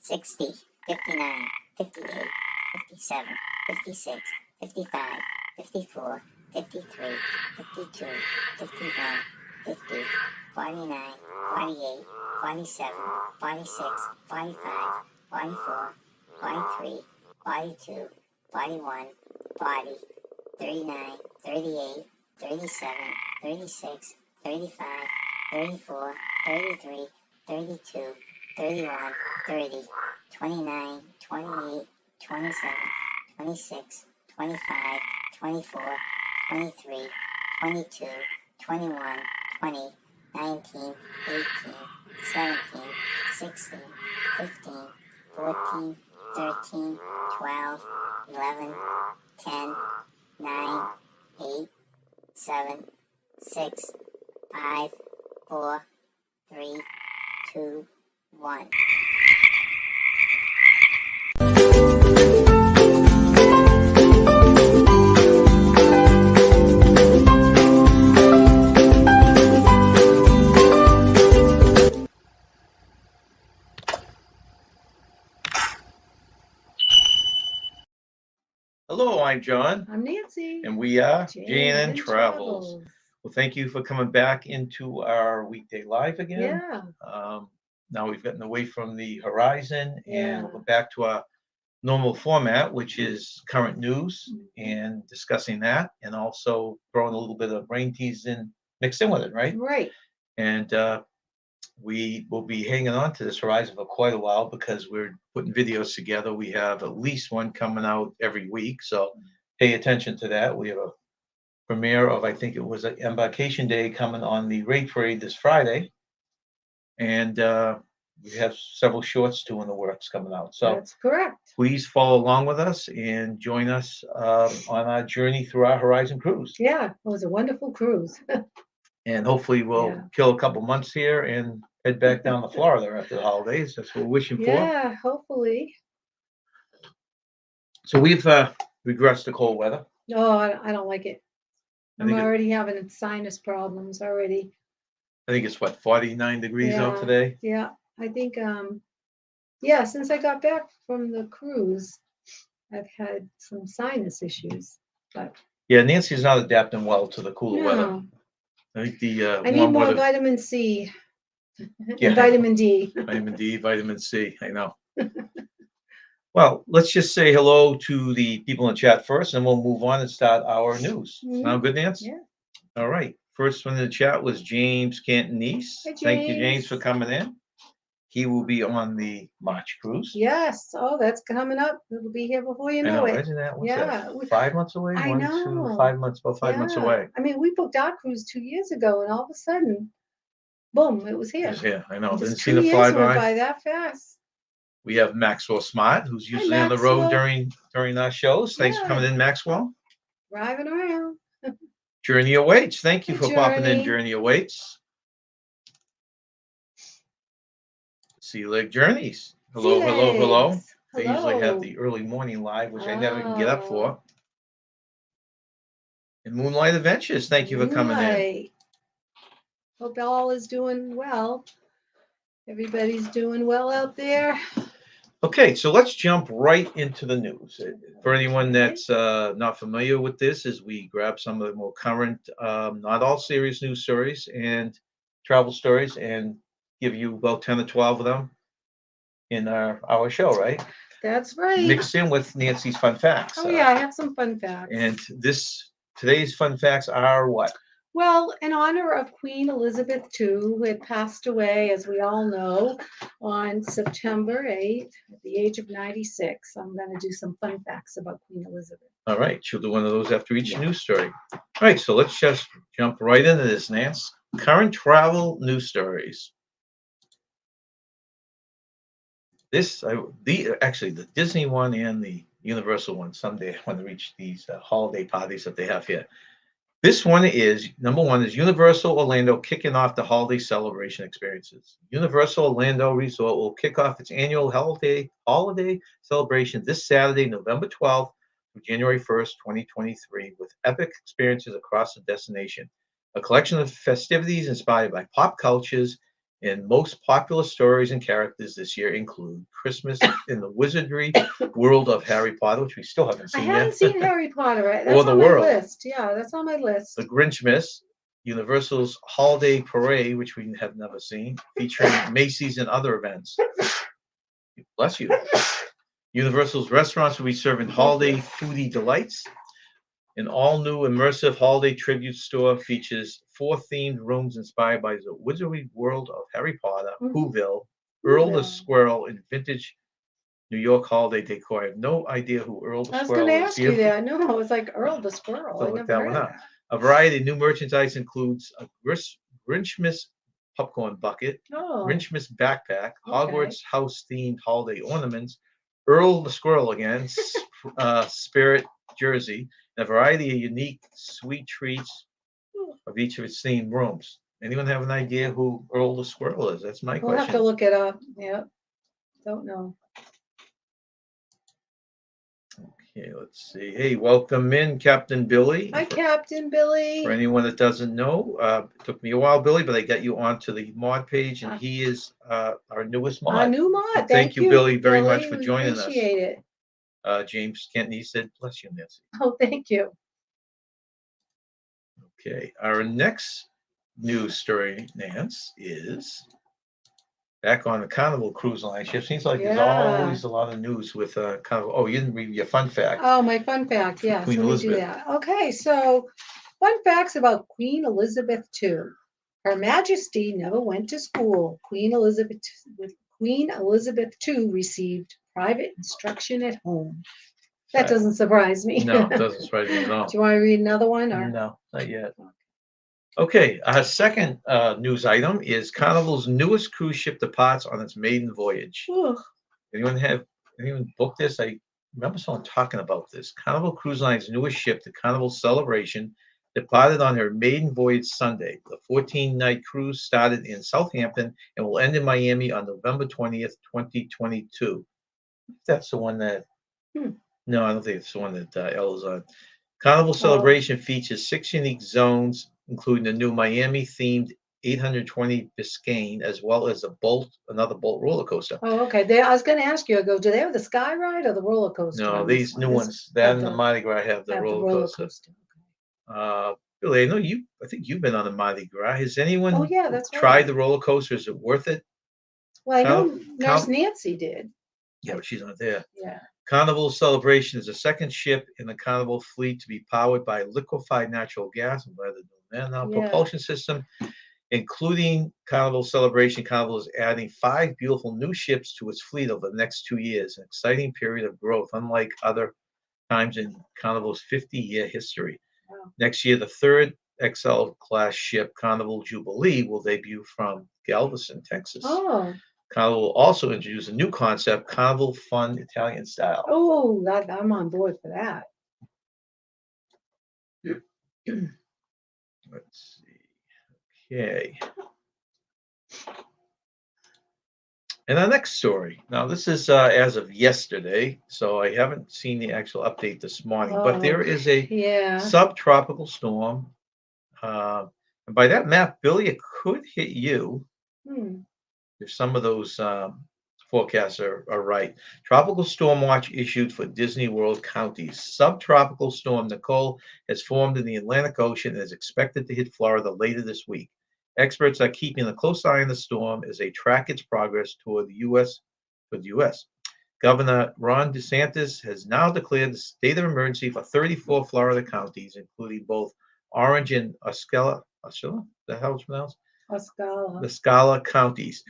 60, 59, 58, 57, 56, 55, 54, 53, 52, 51, 50, 49, 48, 47, 46, 45, 44, 43, 42, 41, 40, 39, 38, 37, 36, 35, 34, 33, 32, 31, 30, 29, 28, 27, 26, 25, 24, 23, 22, 21, 20, 19, 18, 17, 16, 15, 14, 13, 12, 11, 10, 9, 8, 7, 6, 5, 4, 3, 2, 1. Hello, I'm John, I'm Nancy. and we are J&N j&ntravels. Travels. Well, thank you for coming back into our weekday live again. Yeah. Now we've gotten away from the horizon Yeah. and we're back to our normal format, which is current news and discussing that, and also throwing a little bit of brain tease in mixed in with it, right? Right. And we will be hanging on to this horizon for quite a while because we're putting videos together. We have at least one coming out every week, so pay attention to that. We have a premiere of, I think it was an Embarkation Day coming on the Raid Parade this Friday, and we have several shorts too in the works coming out. So That's correct. please follow along with us and join us on our journey through our Horizon cruise. Yeah, it was a wonderful cruise. And hopefully we'll Yeah. kill a couple months here and head back down to Florida after the holidays. That's what we're wishing for. Yeah, hopefully. So we've regressed to cold weather. No, I don't like it. I I'm think already having sinus problems already. I think it's what, 49 degrees out Yeah. today. Yeah, I think since I got back from the cruise, I've had some sinus issues. But Yeah, Nancy's not adapting well to the cooler weather. no, I think the I need warm more weather, vitamin C Yeah, and vitamin D. vitamin D, vitamin C. I know. Well, let's just say hello to the people in the chat first, and we'll move on and start our news. Sound good, Nancy? Yeah. All right. First one in the chat was James Cantonese. Hi, Thank you, James, James. for coming in. He will be on the March cruise. Yes. Oh, that's coming up. It'll be here before you I know know. it. Imagine that. What's Yeah. that? 5 months away? I 1, 2, know. 5 months. About 5 months away. I mean, we booked our cruise 2 years ago, and all of a sudden, boom, it was here. It's here. I know. And Didn't just see 2 the years went flyby. by that fast. We have Maxwell Smart, who's Hi, usually on the road Maxwell. during our shows. Thanks for Yeah. coming in, Maxwell. Driving around. Journey Awaits. Thank you Hi, for popping in, Journey. Journey Awaits. Sea Leg Journeys. Hello, Sea hello, hello. legs. They usually have Hello. the early morning live, which I never can get up Oh. for. And Moonlight Adventures. Thank you for coming in. Moonlight. Hope all is doing well. Everybody's doing well out there. Okay, so let's jump right into the news. For anyone Okay. that's not familiar with this, is we grab some of the more current, not all serious news stories and travel stories, and give you about 10 or 12 of them in our show, right? That's right. Mixed in with Nancy's fun facts. Oh yeah, I have some fun facts. And today's fun facts are what? Well, in honor of Queen Elizabeth II, who had passed away, as we all know, on September 8th, at the age of 96, I'm going to do some fun facts about Queen Elizabeth. All right, she'll do one of those after each Yeah. news story. All right, so let's just jump right into this, Nance. Current travel news stories. Actually, the Disney one and the Universal one, someday I want to reach these holiday parties that they have here. This one is, number one is Universal Orlando kicking off the holiday celebration experiences. Universal Orlando Resort will kick off its annual holiday celebration this Saturday, November 12th through January 1st, 2023, with epic experiences across the destination. A collection of festivities inspired by pop cultures And most popular stories and characters this year include Christmas in the Wizardry World of Harry Potter, which we still haven't I seen haven't yet, seen Harry Potter. or That's The on my World, list. Yeah, that's on my list. The Grinchmas, Universal's Holiday Parade, which we have never seen, featuring Macy's and other events. Bless you. Universal's restaurants will be serving holiday foodie delights. An all-new immersive holiday tribute store features 4 themed rooms inspired by the Wizardry World of Harry Potter, Whoville, Earl the Whoville. Squirrel, and vintage New York holiday decor. I have no idea who Earl the I was going Squirrel to is. ask you that. No, it was like Earl the Squirrel. So I look never that heard one of up. that. A variety of new merchandise includes a Grinchmas popcorn bucket, Oh, Grinchmas backpack, okay. Hogwarts house-themed holiday ornaments, Earl the Squirrel again, spirit jersey, and a variety of unique sweet treats of each of its themed rooms. Anyone have an idea who Earl the Squirrel is? That's my We'll have to question. look it up. Yeah, don't know. Okay, let's see. Hey, welcome in, Captain Billy. Hi, Captain Billy. For anyone that doesn't know, it took me a while, Billy, but I got you onto the mod page, and he is our newest mod. Our new So mod. thank you, Billy, very much Billy. for We joining appreciate it. us. James Kenton, he said, bless you, Nancy. Oh, thank you. Okay, our next news story, Nance, is back on the Carnival Cruise Line ship. Seems like there's Yeah. always a lot of news with Carnival. Oh, you didn't read your fun fact. Oh, my fun fact. Yes, Queen let me do Elizabeth. that. Okay, so fun facts about Queen Elizabeth II. Her Majesty never went to school. Queen Elizabeth II received private instruction at home. That Right. doesn't surprise me. No, it doesn't surprise me at all. Do you want to read another one? Or? No, not yet. Okay, our second news item is Carnival's newest cruise ship departs on its maiden voyage. Ugh. Anyone booked this? I remember someone talking about this. Carnival Cruise Line's newest ship, the Carnival Celebration, departed on her maiden voyage Sunday. The 14-night cruise started in Southampton and will end in Miami on November 20th, 2022. That's the one that. No, I don't think it's the one that Ella's on. Carnival Celebration features 6 unique zones, including the new Miami-themed 820 Biscayne, as well as another Bolt roller coaster. Oh, okay. I was going to ask you. I go, do they have the sky ride or the roller coaster? No, on this these one? new This ones, that have and the the- Mardi Gras have the have the roller coaster. Billy, I know you. I think you've been on the Mardi Gras. Has anyone Oh, yeah, that's tried right. the roller coaster? Is it worth it? Well, I know Carnival- Nurse Nancy did. Yeah, but she's not there. Yeah. Carnival Celebration is the second ship in the Carnival fleet to be powered by liquefied natural gas. I'm glad they're doing that now. Yeah. Propulsion system, including Carnival Celebration. Carnival is adding 5 beautiful new ships to its fleet over the next 2 years, an exciting period of growth, unlike other times in Carnival's 50-year history. Wow. Next year, the third XL class ship, Carnival Jubilee, will debut from Galveston, Texas. Oh. Carnival will also introduce a new concept, Carnival Fun Italian Style. Oh, I'm on board for that. Let's see. Okay. And our next story. Now, this is as of yesterday, so I haven't seen the actual update this morning, but there is a subtropical storm. And by that map, Billy, it could hit you if some of those forecasts are right. Tropical storm watch issued for Disney World counties. Subtropical storm Nicole has formed in the Atlantic Ocean and is expected to hit Florida later this week. Experts are keeping a close eye on the storm as they track its progress toward the U.S. Governor Ron DeSantis has now declared the state of emergency for 34 Florida counties, including both Orange and Osceola. Osceola? Is that how it's pronounced? Osceola. The Scala counties.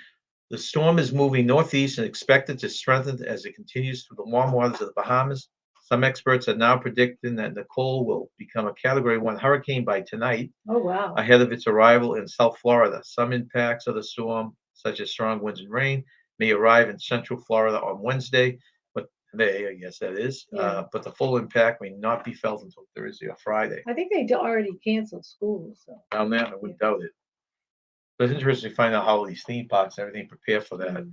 The storm is moving northeast and expected to strengthen as it continues through the warm waters of the Bahamas. Some experts are now predicting that Nicole will become a Category 1 hurricane by tonight. Oh, wow. Ahead of its arrival in South Florida. Some impacts of the storm, such as strong winds and rain, may arrive in Central Florida on Wednesday, but today, I guess that is. But the full impact may not be felt until Thursday or Friday. I think they already canceled schools. So. Down there, I wouldn't doubt it. But it's interesting to find out how these theme parks and everything prepare for that.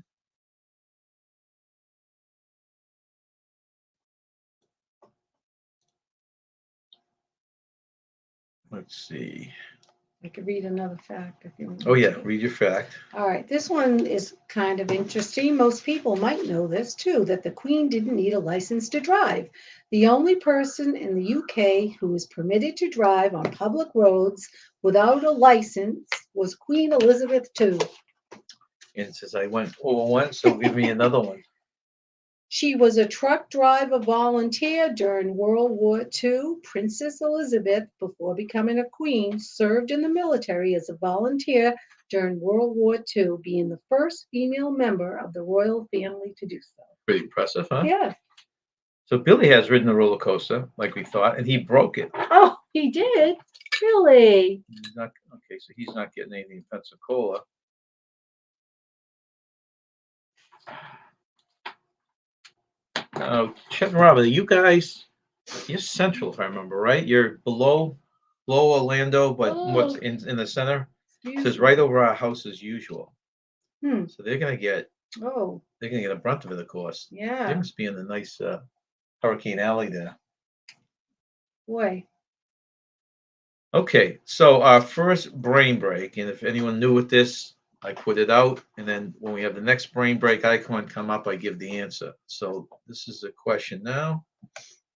Let's see. I could read another fact if you want. Oh, me yeah, to. read your fact. All right, this one is kind of interesting. Most people might know this too, that the Queen didn't need a license to drive. The only person in the UK who was permitted to drive on public roads without a license was Queen Elizabeth II. And it says I went over one, so give me another one. She was a truck driver volunteer during World War II. Princess Elizabeth, before becoming a queen, served in the military as a volunteer during World War II, being the first female member of the royal family to do so. Pretty impressive, huh? Yeah. So Billy has ridden a roller coaster, like we thought, and he broke it. Oh, he did? Really? He's not okay, so he's not getting anything in Pensacola. Chet and Robert, you guys, you're central, if I remember right. You're below Orlando, but what's Oh, in the center? It excuse says me. right over our house as usual. Hmm. So they're gonna get Oh, a brunt of it, of course. They yeah. must be in the nice Hurricane Alley there. Boy. Okay, so our first brain break, and if anyone new with this, I put it out, and then when we have the next brain break icon come up, I give the answer. So this is a question now.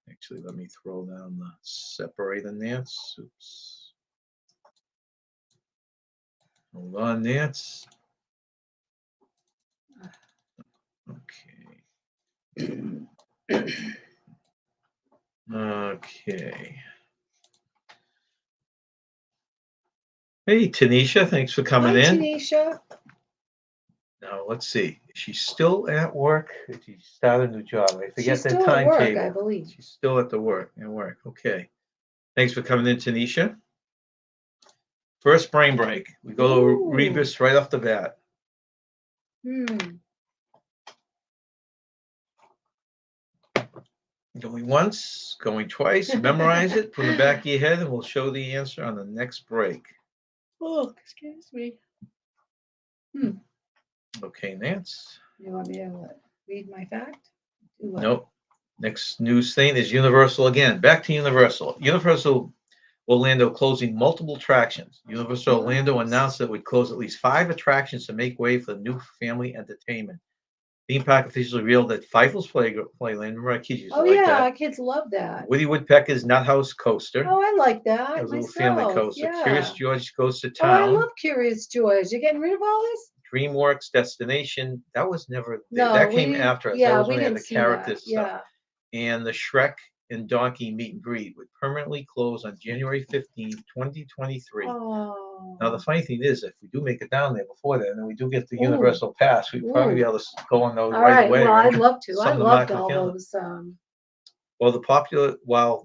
Actually, let me throw down the separator, Nance. Oops. Hold on, Nance. Okay. Okay. Hey, Tanisha, thanks for coming Hi, in. Tanisha. Now, let's see. She's still at work. She started a new job. I forget She's the still at work, I timetable. believe. She's still at work. Okay. Thanks for coming in, Tanisha. First brain break. We go to Ooh. Rebus right off the bat. Hmm. Going once, going twice. Memorize it, put it in the back of your head, and we'll show the answer on the next break. Oh, excuse me. Okay, Nance. You want me to read my fact? Do what? Nope. Next news thing is Universal again. Back to Universal. Universal Orlando closing multiple attractions. Universal Orlando What? announced that it would close at least 5 attractions to make way for the new family entertainment. Theme park officials revealed that Feifel's Playland, remember our kids used to Oh, like yeah, that. our kids love that. Woody Woodpecker's Nut House Coaster. Oh, I like That that was a little family myself. coaster. Curious Yeah. George Goes to Oh, I Town. love Curious George. You getting rid of all this? DreamWorks Destination. That was never there. No, That we came didn't. after us. That Yeah, was we when they had didn't the see that. characters stuff. Yeah. And the Shrek and Donkey meet and greet would permanently close on January 15th, 2023. Oh. Now, the funny thing is, if we do make it down there before that, and then we do get the Ooh. Universal Pass, we'd probably be Ooh. able to go on those All right right. away. Well, right? I'd love to. I Something to loved mark on the all calendar. those. While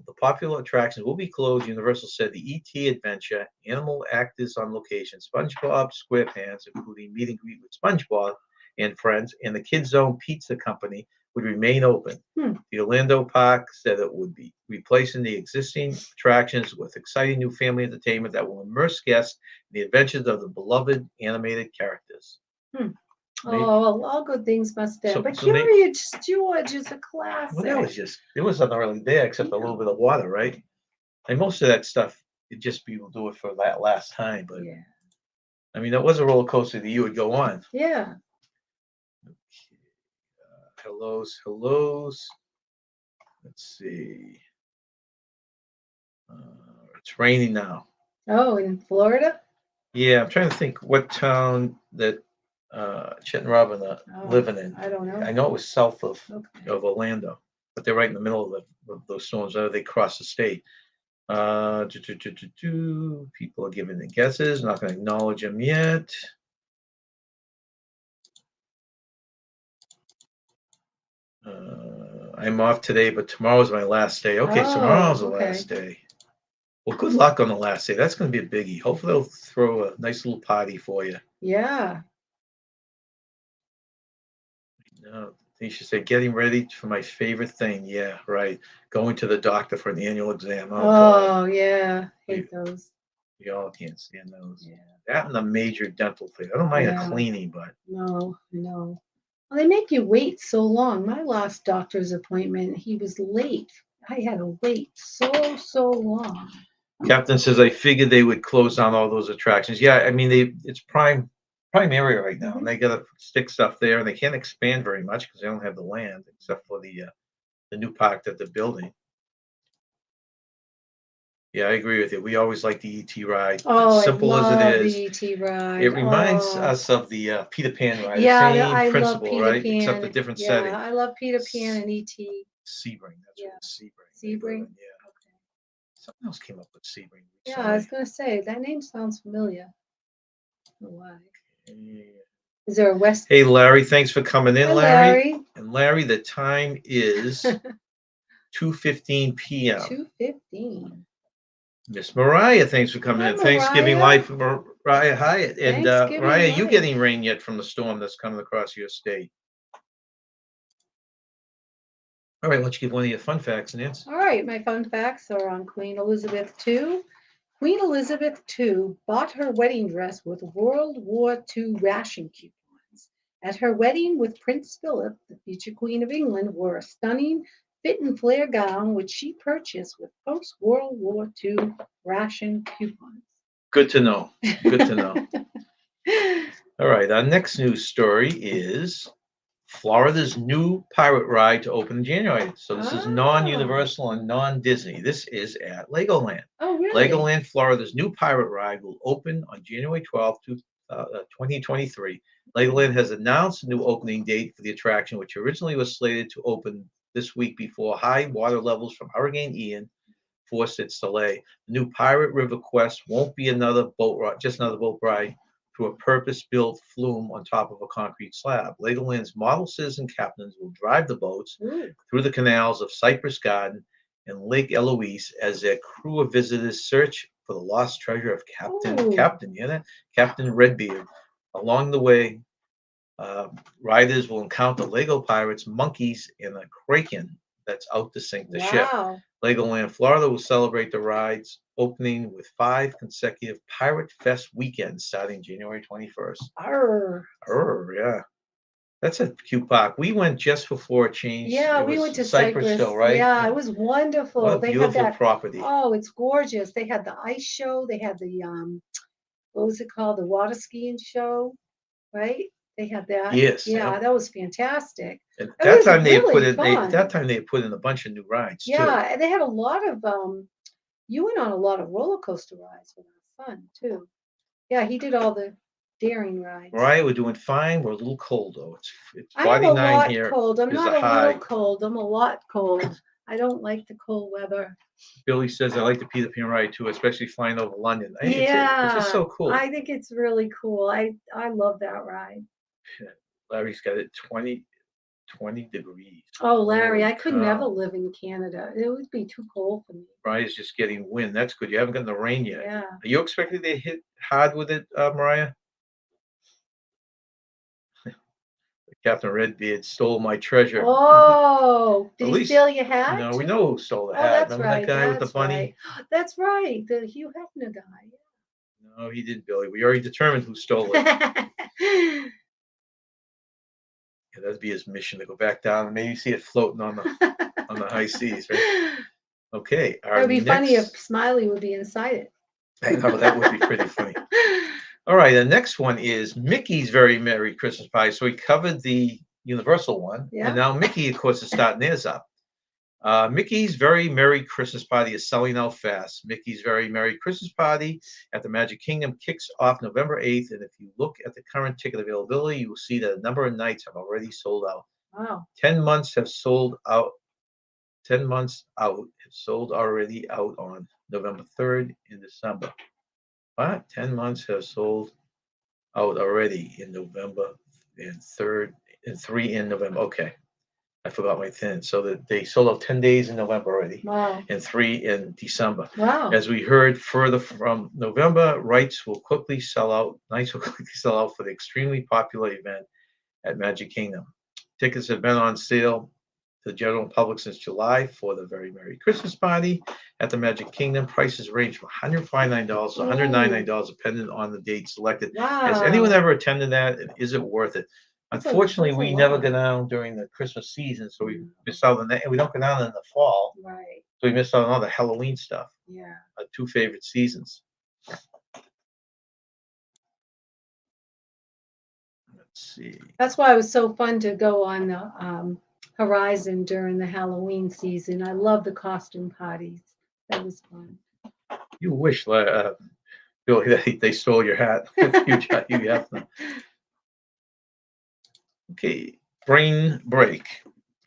the popular attractions will be closed, Universal said the ET Adventure, animal actors on location, SpongeBob SquarePants, including meet and greet with SpongeBob and friends, and the Kids Zone Pizza Company would remain open. Hmm. The Orlando Park said it would be replacing the existing attractions with exciting new family entertainment that will immerse guests in the adventures of the beloved animated characters. Hmm. Maybe- Oh, all good things must end. So- But so may- Curious George is a classic. Well, that was just, there was nothing really there except a little bit of water, right? And most of that stuff, it just people do it for that last time. But Yeah. I mean, that was a roller coaster that you would go on. Yeah. Hellos. Let's see. It's raining now. Oh, in Florida? Yeah, I'm trying to think what town that Chet and Robin are Oh, living in. I don't know. I know it was south of Okay. Orlando, but they're right in the middle of those storms. They cross the state. People are giving their guesses. Not going to acknowledge them yet. I'm off today, but tomorrow's my last day. Okay, Oh, tomorrow's the okay. last day. Well, good luck on the last day. That's going to be a biggie. Hopefully, they'll throw a nice little party for you. Yeah. No, they should say getting ready for my favorite thing. Yeah, right. Going to the doctor for an annual exam. Oh, God. Oh, yeah. Hate those. We all can't stand those. Yeah. That and a major dental thing. I don't mind a Yeah. cleaning, but No, no. Well, they make you wait so long. My last doctor's appointment, he was late. I had to wait so long. Captain says, I figured they would close down all those attractions. Yeah, I mean, it's prime area right now, and they got to stick stuff there, and they can't expand very much because they don't have the land except for the new park that they're building. Yeah, I agree with you. We always like the ET ride. Oh, As simple I as it love is, the ET ride. it reminds Oh. us of the Peter Pan ride. Yeah, The same I love principle, Peter right? Except a Pan. different Yeah, setting. I love Peter Pan and ET. Sebring. That's Yeah. what it's Sebring. Sebring? Yeah. Okay. Something else came up with Sebring Yeah, I was recently. gonna say, that name sounds familiar. I don't know why. Yeah. Is there a West? Hey, Larry, thanks for coming in, Hi, Larry. Larry. And Larry, the time is 2:15 p.m. 2:15. Miss Mariah, thanks for coming Hi, in. Thanksgiving Mariah. life, Mariah Hyatt. And Thanksgiving Mariah, you life. getting rain yet from the storm that's coming across your state? All right, why don't you give one of your fun facts, Nancy? All right, my fun facts are on Queen Elizabeth II. Queen Elizabeth II bought her wedding dress with World War II ration coupons. At her wedding with Prince Philip, the future Queen of England wore a stunning fit and flare gown which she purchased with post-World War II ration coupons. Good to know. Good to know. All right, our next news story is Florida's new pirate ride to open in January. So this is non-Universal and non-Disney. This is at Legoland. Oh, really? Legoland, Florida's new pirate ride will open on January 12th, 2023. Legoland has announced a new opening date for the attraction, which originally was slated to open this week before high water levels from Hurricane Ian forced its delay. The new Pirate River Quest won't be another boat ride, just another boat ride through a purpose-built flume on top of a concrete slab. Legoland's model citizen captains will drive the boats through the canals of Cypress Garden and Lake Eloise as their crew of visitors search for the lost treasure of Captain Redbeard. Along the way, riders will encounter Lego pirates, monkeys, and a kraken that's out to sink the ship. Legoland Florida will celebrate the ride's opening with 5 consecutive Pirate Fest weekends starting January 21st. Yeah. That's a cute park. We went just before it changed. Yeah, It we was went to Cypress. still, right? Yeah, it was wonderful. What a They had beautiful that. property. Oh, it's gorgeous. They had the ice show. They had the what was it called? The water skiing show, right? They had that. Yes. Yeah, that was fantastic. At It that was time they had put really in fun. at that time they had put in a bunch of new rides too. Yeah, and they had a lot of you went on a lot of roller coaster rides with our son too. Yeah, he did all the daring rides. Mariah, we're doing fine. We're a little cold though. It's I am a 49 lot here. cold. I'm is not the a high. little cold. I'm a lot cold. I don't like the cold weather. Billy says I like the Peter Pan ride too, especially flying over London. Yeah, it's just so cool. I think it's really cool. I love that ride. Larry's got it 20 degrees. Oh, Larry, Holy I could cow. never live in Canada. It would be too cold for me. Mariah's just getting wind. That's good. You haven't gotten the rain yet. Yeah. Are you expecting to hit hard with it, Mariah? Captain Redbeard stole my treasure. Oh, did At he least- steal your hat? No, we too? know who stole the Oh, hat. that's Remember right. that guy with the That's bunny? right. That's right. The Hugh Hefner guy. No, he didn't, Billy. We already determined who stole it. Yeah, that'd be his mission to go back down and maybe see it floating on the high seas, right? Okay. It would be funny if Smiley would be inside it. I know, that would be pretty funny. All right, the next one is Mickey's Very Merry Christmas Party. So we covered the Universal one, and now Mickey, of course, is starting theirs up. Mickey's Very Merry Christmas Party is selling out fast. Mickey's Very Merry Christmas Party at the Magic Kingdom kicks off November 8th, and if you look at the current ticket availability, you will see that a number of nights have already sold out. Wow. 10 months have sold out. 10 months out have sold already out on November 3rd in December. What? 10 months have sold out already in November and 3rd and 3 in November. Okay. I forgot my 10. So that they sold out 10 days in November already. Wow. And 3 in December. Wow. As we heard further from November, nights will quickly sell out for the extremely popular event at Magic Kingdom. Tickets have been on sale to the general public since July for the Very Merry Christmas Party at the Magic Kingdom. Prices range from $159 to $199, depending on the date selected. Wow. Has anyone ever attended that? And is it worth it? Unfortunately, we never lot. go down during the Christmas season, so we miss out on that. And we don't go down in the fall. Right. So we missed out on all the Halloween stuff. Yeah. Our 2 favorite seasons. Let's see. That's why it was so fun to go on the Horizon during the Halloween season. I love the costume parties. That was fun. You wish, Bill, they stole your hat. you have them. Okay, brain break.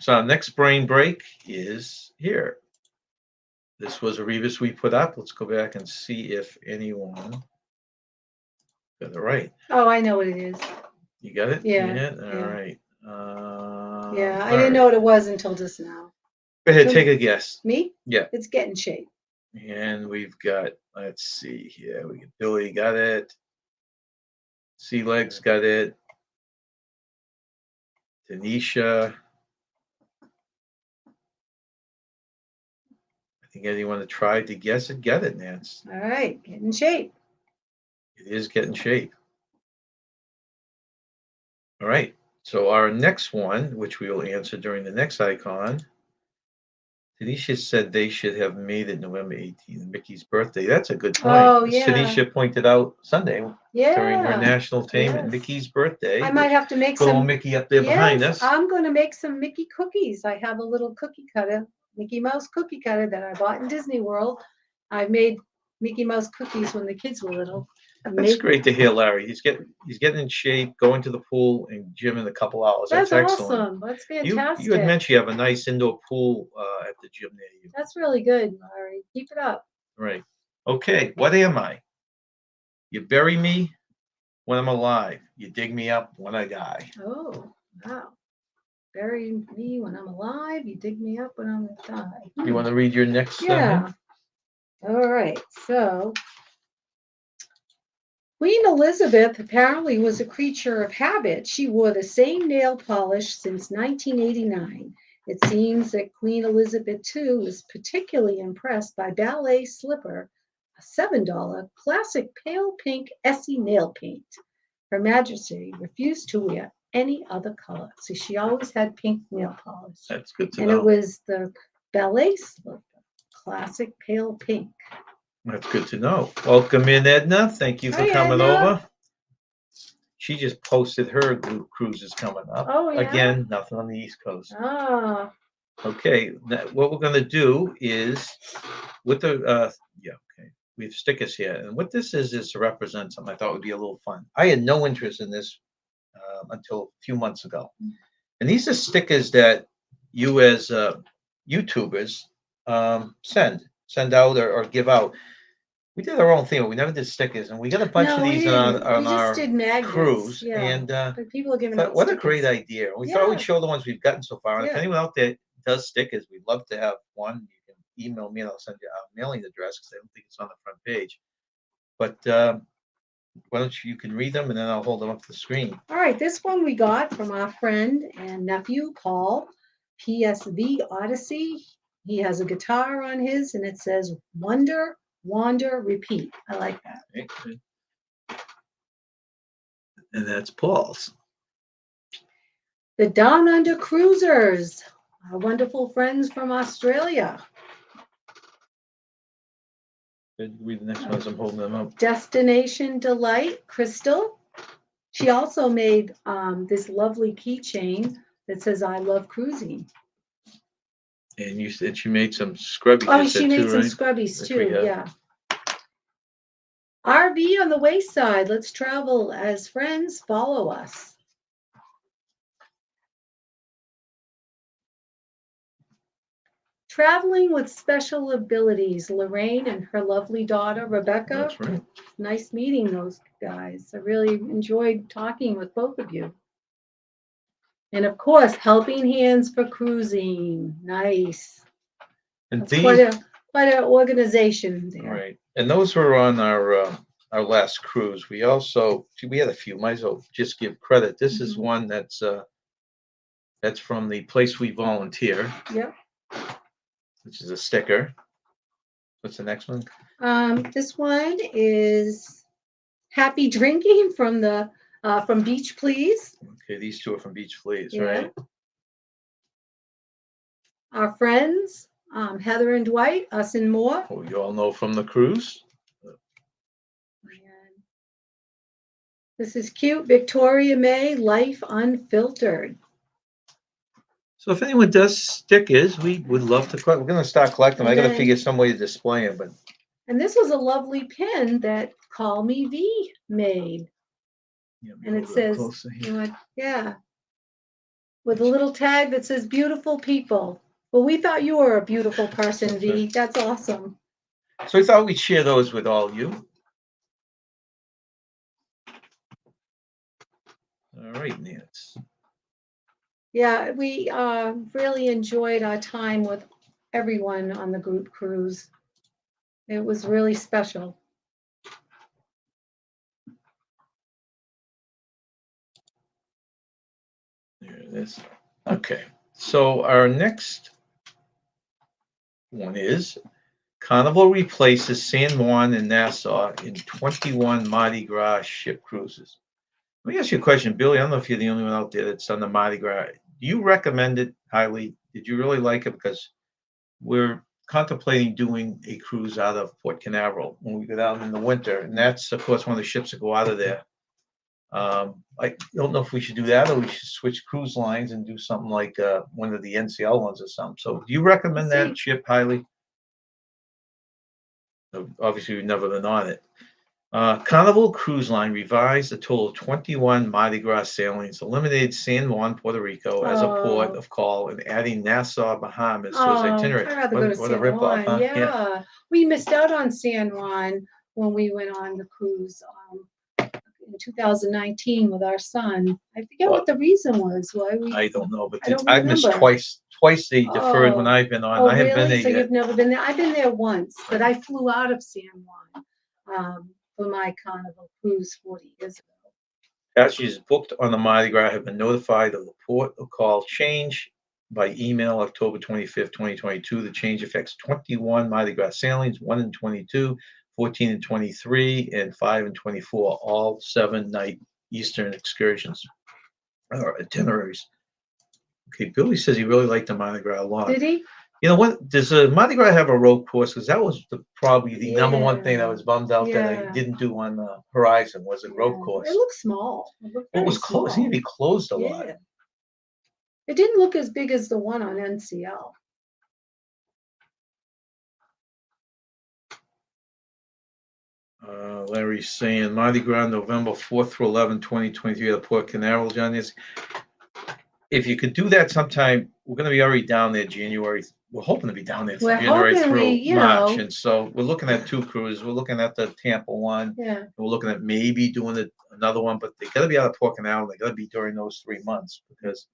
So our next brain break is here. This was a rebus we put up. Let's go back and see if anyone got it right. Oh, I know what it is. You got it? Yeah, All yeah. right. Yeah, I all didn't know right. what it was until just now. Go ahead, take a guess. Me? Yeah. It's getting shape. And we've got, let's see here. We got Billy got it. Sea Legs got it. Tanisha. I think anyone that tried to guess it, get it, Nance. All right, getting shape. It is getting shape. All right. So our next one, which we will answer during the next icon, Tanisha said they should have made it November 18th, Mickey's birthday. That's a good point. Oh, yeah. Tanisha pointed out Sunday during her Yeah. national attainment, Yes. Mickey's birthday. I might have to make Little some. Mickey up there behind us. I'm going to make some Mickey cookies. I have a little cookie cutter, Mickey Mouse cookie cutter that I bought in Disney World. I made Mickey Mouse cookies when the kids were little. That's great to hear, Larry. He's getting in shape, going to the pool and gym in a couple hours. That's excellent. awesome. That's fantastic. You had mentioned you have a nice indoor pool at the gym near you. That's really good, Larry. Keep it up. Right. Okay. What am I? You bury me when I'm alive. You dig me up when I die. Oh, wow. Bury me when I'm alive. You dig me up when I'm die. You want to read your next? Yeah. All right. So Queen Elizabeth apparently was a creature of habit. She wore the same nail polish since 1989. It seems that Queen Elizabeth II was particularly impressed by Ballet Slipper, a $7 classic pale pink Essie nail paint. Her Majesty refused to wear any other color, so she always had pink nail polish. That's good to know. And it was the Ballet Slipper, classic pale pink. That's good to know. Welcome in, Edna. Thank you for coming over. She just posted her cruise is coming up. Oh, yeah. Again, nothing on the East Coast. Ah. Okay, what we're going to do is with the okay, we have stickers here, and what this is to represent something I thought would be a little fun. I had no interest in this until a few months ago, and these are stickers that you as YouTubers send out or give out. We did our own thing, but we never did stickers, and we got a bunch of these on our cruise. Yeah. And but people are giving out what stickers. a great idea! We thought we'd show the ones we've gotten so far. And if anyone out there does stickers, we'd love to have one. You can email me, and I'll send you our mailing address because I don't think it's on the front page. But why don't you can read them, and then I'll hold them up to the screen. All right, this one we got from our friend and nephew Paul, PSV Odyssey. He has a guitar on his, and it says "Wonder, Wander, Repeat." I like that. Okay. And that's Paul's. The Down Under Cruisers, our wonderful friends from Australia. Read the next ones. I'm holding them up. Destination Delight, Crystal. She also made this lovely keychain that says "I love cruising." And you said she made some scrubbies. Oh, she made some scrubbies too. Yeah. RV on the Wayside. Let's travel as friends. Follow us. Traveling with Special Abilities. Lorraine and her lovely daughter, Rebecca. That's right. Nice meeting those guys. I really enjoyed talking with both of you. And of course, Helping Hands for Cruising. Nice. And that's quite an organization there. Right. And those were on our last cruise. We also we had a few. Might as well just give credit. This is one that's from the place we volunteer. Yep. Which is a sticker. What's the next one? This one is Happy Drinking from Beach Please. Okay, these two are from Beach Please, right? Our friends Heather and Dwight, Us and More. Who you all know from the cruise. And this is cute. Victoria May, Life Unfiltered. So if anyone does stickers, we would love to collect. We're going to start collecting them. I And got to then- figure some way to display them, but And this was a lovely pin that Call Me V made. yeah, And it hold up says, closer here. you know, yeah, with a little tag that says beautiful people. Well, we thought you were a beautiful person, V. That's awesome. So I thought we'd share those with all of you. All right, Nance. Yeah, we really enjoyed our time with everyone on the group cruise. It was really special. There it is. Okay. So our next one is Carnival replaces San Juan and Nassau in 21 Mardi Gras ship cruises. Let me ask you a question, Billy. I don't know if you're the only one out there that's on the Mardi Gras. Do you recommend it highly? Did you really like it? Because we're contemplating doing a cruise out of Port Canaveral when we go down in the winter, and that's of course one of the ships that go out of there. I don't know if we should do that or we should switch cruise lines and do something like one of the NCL ones or something. So, do you recommend that ship highly? Obviously, we've never been on it. Carnival Cruise Line revised a total of 21 Mardi Gras sailings, eliminated San Juan, Puerto Rico as a port of call, and adding Nassau, Bahamas to its itinerary. I'd rather go to What a San ripoff, Juan. huh? Yeah. We missed out on San Juan when we went on the cruise in 2019 with our son. I forget what the reason was. Why we? I don't know, but I don't I've missed remember. twice. Twice they deferred when Oh. I've been on. Oh, I haven't been really? there So yet. you've never been there? I've been there once, but I flew out of San Juan for my Carnival cruise 40 years ago. Passengers booked on the Mardi Gras have been notified of the port of call change by email October 25th, 2022. The change affects 21 Mardi Gras sailings, 1 and 22, 14 and 23, and 5 and 24, all 7-night Eastern excursions or itineraries. Okay, Billy says he really liked the Mardi Gras a lot. Did he? You know what? Does Mardi Gras have a road course? Because that was probably the number one thing I was bummed out that I didn't do on the Horizon was a road course. It looked small. Well, it was closed. It seemed to be closed a lot. It didn't look as big as the one on NCL. Larry's saying Mardi Gras November 4th through 11, 2023 at Port Canaveral, John. If you could do that sometime, we're going to be already down there January. We're hoping to be down there January through March. And so we're looking at 2 cruises. We're looking at the Tampa one. Yeah. We're looking at maybe doing another one, but they got to be out of Port Canaveral. They got to be during those 3 months because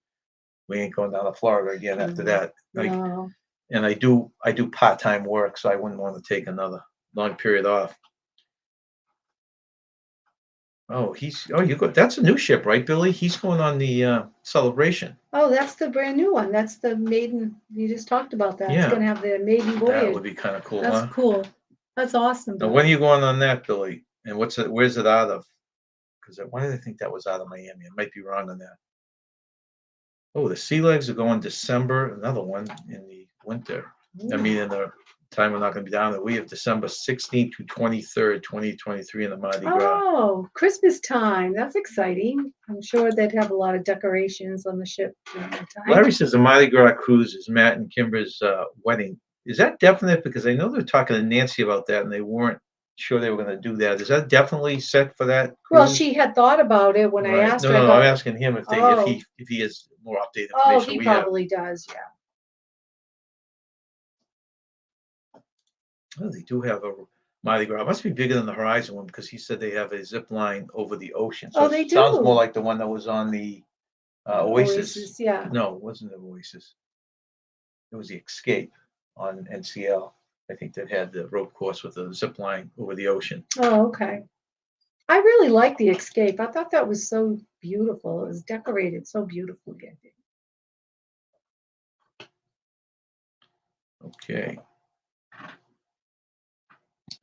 we ain't going down to Florida again after that. No. And I do part-time work, so I wouldn't want to take another long period off. Oh, that's a new ship, right, Billy? He's going on the Celebration. Oh, that's the brand new one. That's the maiden. You just talked about that. Yeah. It's going to have the maiden voyage. That would be kind of cool, That's cool. That's awesome. Now, when are you going on that, Billy? And where's it out of? Because why did I think that was out of Miami? I might be wrong on that. Oh, the Sea Legs are going December. Another one in the winter. I mean, in the time we're not going to be down there. We have December 16th to 23rd, 2023 in the Mardi Gras. Oh, Christmas time. That's exciting. I'm sure they'd have a lot of decorations on the ship during that time. Larry says the Mardi Gras cruise is Matt and Kimber's wedding. Is that definite? Because I know they're talking to Nancy about that and they weren't sure they were going to do that. Is that definitely set for that cruise? Well, she had thought about it when I asked her. No, I'm asking him if he has more updated information. Oh, he probably does, yeah. Oh, they do have a Mardi Gras. It must be bigger than the Horizon one because he said they have a zip line over the ocean. So they do. Sounds more like the one that was on the Oasis. Yeah. No, it wasn't the Oasis. It was the Escape on NCL. I think that had the rope course with a zip line over the ocean. Oh, okay. I really like the Escape. I thought that was so beautiful. It was decorated so beautifully, I think. Okay.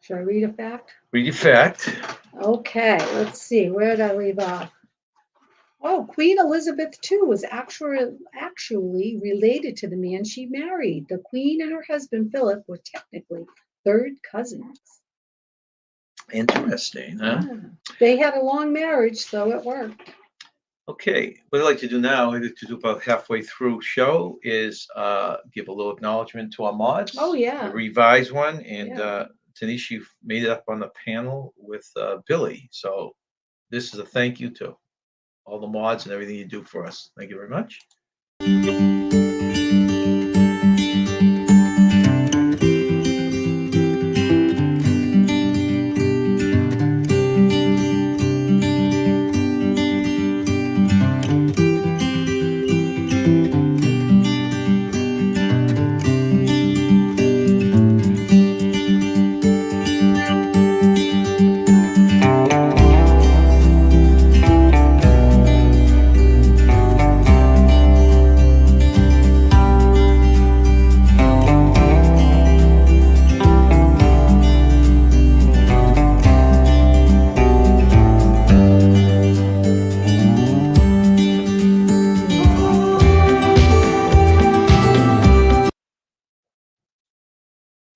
Should I read a fact? Read your fact. Okay, let's see. Where did I leave off? Oh, Queen Elizabeth II was actually related to the man she married. The Queen and her husband Philip were technically third cousins. Interesting, huh? Yeah. They had a long marriage, so it worked. Okay, what I'd like to do now, I'd like to do about halfway through show, is give a little acknowledgement to our mods. Oh, yeah. The revised one, and Yeah. Tanisha, you've made it up on the panel with Billy. So this is a thank you to all the mods and everything you do for us. Thank you very much.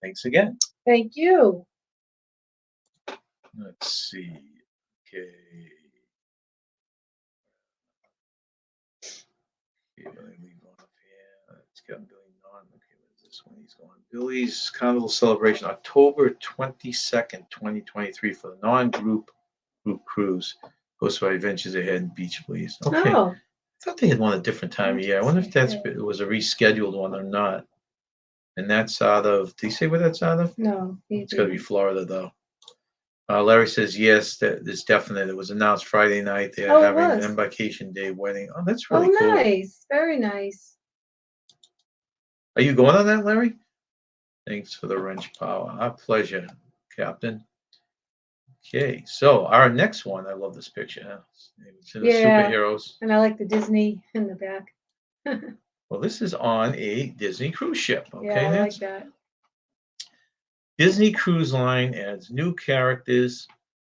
Thanks again. Thank you. Let's see. Okay. Okay, let me leave off here. It's got Billy on. Okay, what is this one? He's going. Billy's Carnival Celebration, October 22nd, 2023, for the non-group group cruise. Hosted by Adventures Ahead and Beach Please. Okay. Oh, I thought they had one a different time of year. I wonder if it was a rescheduled one or not. And that's out of, did he say where that's out of? no. It's got to be Florida, though. Larry says, yes, that is definite. It was announced Friday night. They're Oh, it having an was. embarkation day wedding. Oh, that's Oh, really cool. nice. Very nice. Are you going on that, Larry? Thanks for the wrench power. Our pleasure, Captain. Okay, so our next one, I love this picture. Huh? It's in the Yeah. superheroes. And I like the Disney in the back. Well, this is on a Disney cruise ship. Okay, Yeah, I like Nancy? that. Disney Cruise Line adds new characters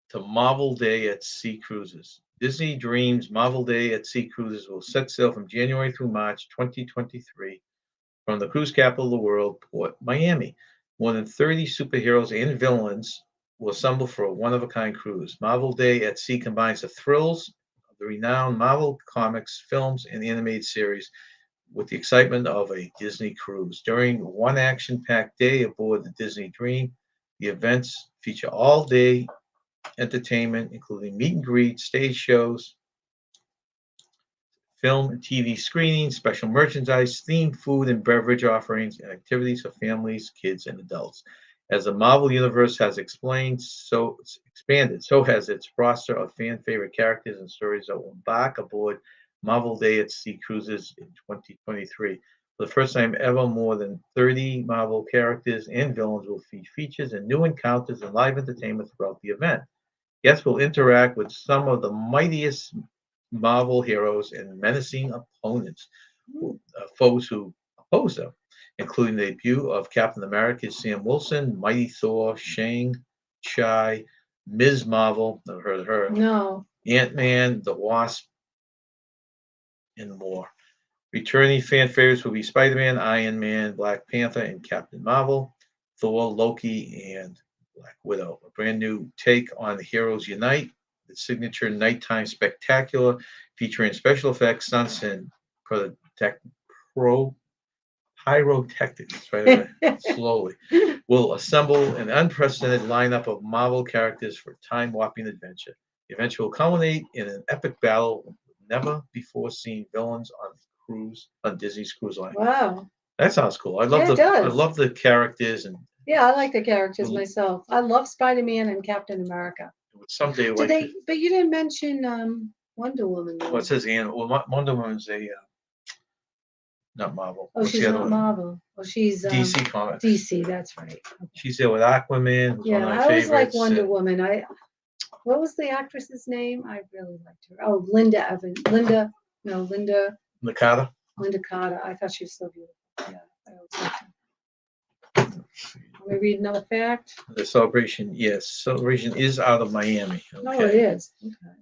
to Marvel Day at Sea Cruises. Disney Dreams Marvel Day at Sea Cruises will set sail from January through March 2023 from the cruise capital of the world, Port Miami. More than 30 superheroes and villains will assemble for a one-of-a-kind cruise. Marvel Day at Sea combines the thrills of the renowned Marvel comics, films, and animated series with the excitement of a Disney cruise. During one action-packed day aboard the Disney Dream, the events feature all-day entertainment, including meet and greet, stage shows, film and TV screenings, special merchandise, themed food and beverage offerings, and activities for families, kids, and adults. As the Marvel Universe has expanded, so has its roster of fan favorite characters and stories that will embark aboard Marvel Day at Sea cruises in 2023. For the first time ever, more than 30 Marvel characters and villains will features and new encounters and live entertainment throughout the event. Guests will interact with some of the mightiest Marvel heroes and menacing opponents, foes who oppose them, including the debut of Captain America, Sam Wilson, Mighty Thor, Shang-Chi, Ms. Marvel, never heard of her, No. Ant-Man, the Wasp, and more. Returning fan favorites will be Spider-Man, Iron Man, Black Panther, and Captain Marvel, Thor, Loki, and Black Widow. A brand new take on the Heroes Unite, the signature nighttime spectacular featuring special effects, stunts, and pro pyrotechnics. Try that slowly. Will assemble an unprecedented lineup of Marvel characters for time-warping adventure. The adventure will culminate in an epic battle with never before seen villains on Disney's Cruise Line. Wow. That sounds cool. I Yeah, it does. I love the characters, and Yeah, I like the characters myself. I love Spider-Man and Captain America. someday Did like they? But you didn't mention Wonder Woman. well, it says Wonder Woman's a not Marvel. Oh, What's she's the other not one? Marvel. Oh, she's DC Comics. DC. That's right. Okay. She's there with Aquaman, who's one Yeah, of my I always like favorites. Wonder Woman. What was the actress's name? I really liked her. Oh, Linda Evans. Linda Nakata. Carter. I thought she was so beautiful. Yeah, I always liked her. Let me read another fact. The celebration, yes, celebration is out of Miami. No, it Okay. is. Okay.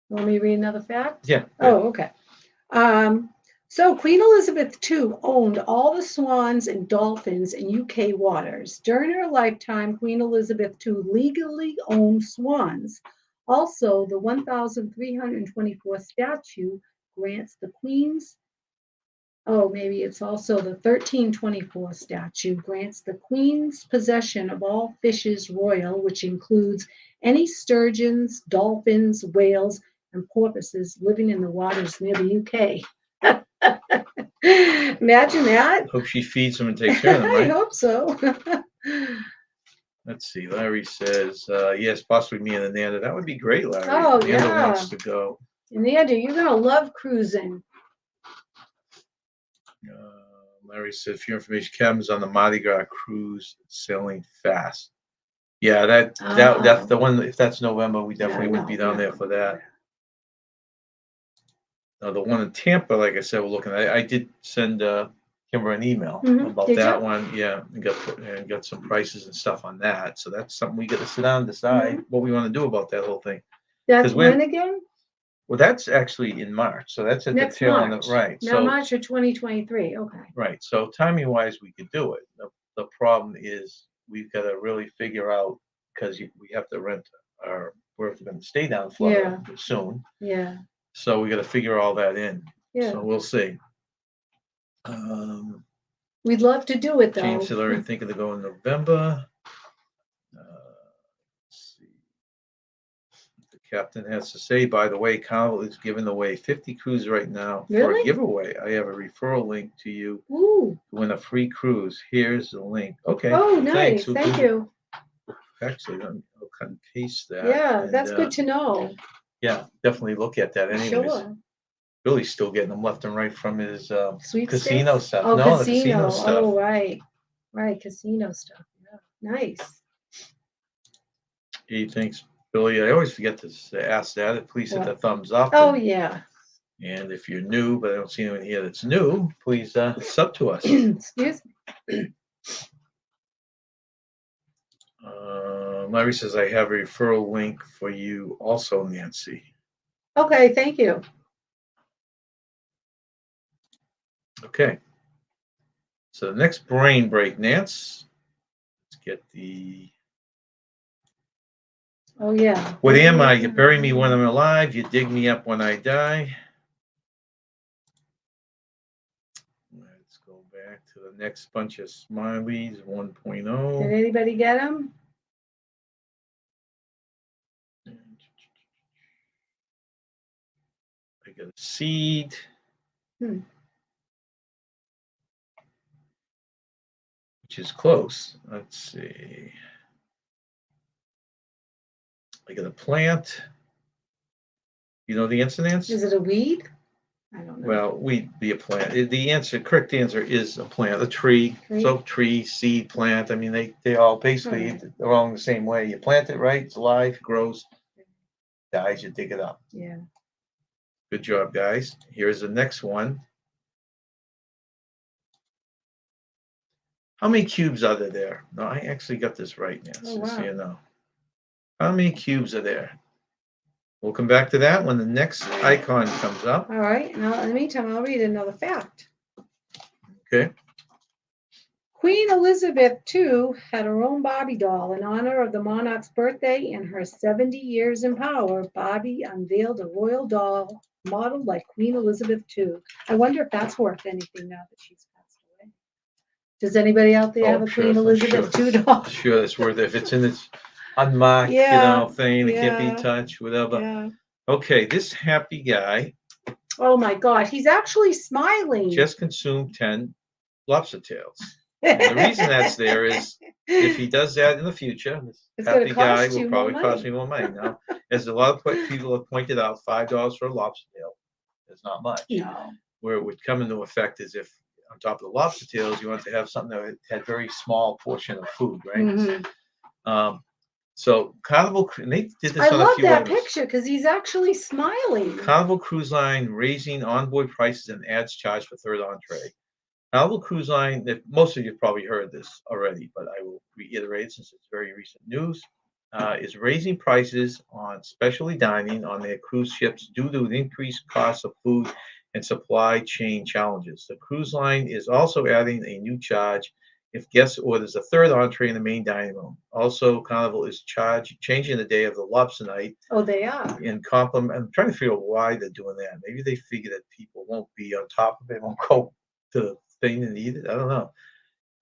Want me to read another fact? Yeah. Oh, okay. So Queen Elizabeth II owned all the swans and dolphins in UK waters. During her lifetime, Queen Elizabeth II legally owned swans. Also, the 1,324 statue grants the Queen's, oh, maybe it's also the 1324 statute grants the Queen's possession of all fishes royal, which includes any sturgeons, dolphins, whales, and porpoises living in the waters near the UK. Imagine that. Hope she feeds them and takes care of them, I right? hope so. Let's see. Larry says, yes, possibly me and Ananda. That would be great, Larry. Oh, Ananda yeah. wants to go. Amanda, you're going to love cruising. Larry said, for your information, Cam's on the Mardi Gras cruise, sailing fast. Yeah, that's the one. If that's November, we definitely wouldn't be down there for that. The one in Tampa, like I said, we're looking at. I did send Kimber an email about Did that you? one. Yeah, and got some prices and stuff on that. So that's something we got to sit down and decide what we want to do about that whole thing. That's 'Cause when- when again? Well, that's actually in March. So that's at Next the tail end March. of right. Now So March of 2023. Okay. right. So timing wise, we could do it. The problem is we've got to really figure out because we have to rent our. We're going to stay down in Florida soon. Yeah. So we got to figure all that in. Yeah. So we'll see. We'd love to do it though. James said, "Larry, thinking to go in November." Let's see. The captain has to say, by the way, Carnival is giving away 50 cruises right now for Really? a giveaway. I have a referral link to you Ooh. to win a free cruise. Here's the link. Okay. Oh, nice. Thanks. We'll Thank do- you. Actually, I'll cut and paste that. Yeah, and, that's good to know. Yeah, definitely look at that. Anyways, Sure. Billy's still getting them left and right from his Sweet casino stuff. Oh, No, the casino. casino stuff. Oh, right. Right. Casino stuff. Yeah. Nice. He thinks, Billy, I always forget to ask that. Please hit the thumbs up. Oh, yeah. And if you're new, but I don't see anyone here that's new, please sub to us. Excuse me. Larry says, I have a referral link for you also, Nancy. Okay, thank you. Okay. So the next brain break, Nance. Let's get the. Oh, yeah. What am I? You bury me when I'm alive. You dig me up when I die. Let's go back to the next bunch of smileys, 1.0. Did anybody get them? I got a seed. Which is close. Let's see. I got a plant. You know the answer, Nance? Is it a weed? I don't know. Well, weed be a plant. The correct answer is a plant, a tree. So tree, seed, plant. I mean, they all basically they're all the same way. You plant it right, it's alive, grows, dies, you dig it up. Yeah. Good job, guys. Here's the next one. How many cubes are there? No, I actually got this right, Nance. Oh, Just so wow. you know. How many cubes are there? We'll come back to that when the next icon comes up. All right. Now, in the meantime, I'll read another fact. Okay. Queen Elizabeth II had her own Barbie doll in honor of the monarch's birthday and her 70 years in power. Barbie unveiled a royal doll modeled like Queen Elizabeth II. I wonder if that's worth anything now that she's passed away. Does anybody out there have a Queen Elizabeth II doll? Sure, it's worth it. If it's in its unmarked, thing, it can't be touched, whatever. Yeah. Okay, this happy guy. Oh my God, he's actually smiling. Just consumed 10 lobster tails. And the reason that's there is if he does that in the future, this happy guy will probably cost me more money. Now, as a lot of people have pointed out, $5 for a lobster tail is not much. No. Where it would come into effect is if on top of the lobster tails, you want to have something that had very small portion of food, right? So Carnival, and they did this on a few I love that others. picture because he's actually smiling. Carnival Cruise Line raising onboard prices and ads charged for third entree. Carnival Cruise Line, most of you have probably heard this already, but I will reiterate since it's very recent news. is raising prices on specialty dining on their cruise ships due to the increased cost of food and supply chain challenges. The cruise line is also adding a new charge if guests orders a third entree in the main dining room. Also, Carnival is changing the day of the lobster night Oh, they are. in compliment. I'm trying to figure out why they're doing that. Maybe they figure that people won't be on top of it, won't go to the thing and eat it. I don't know.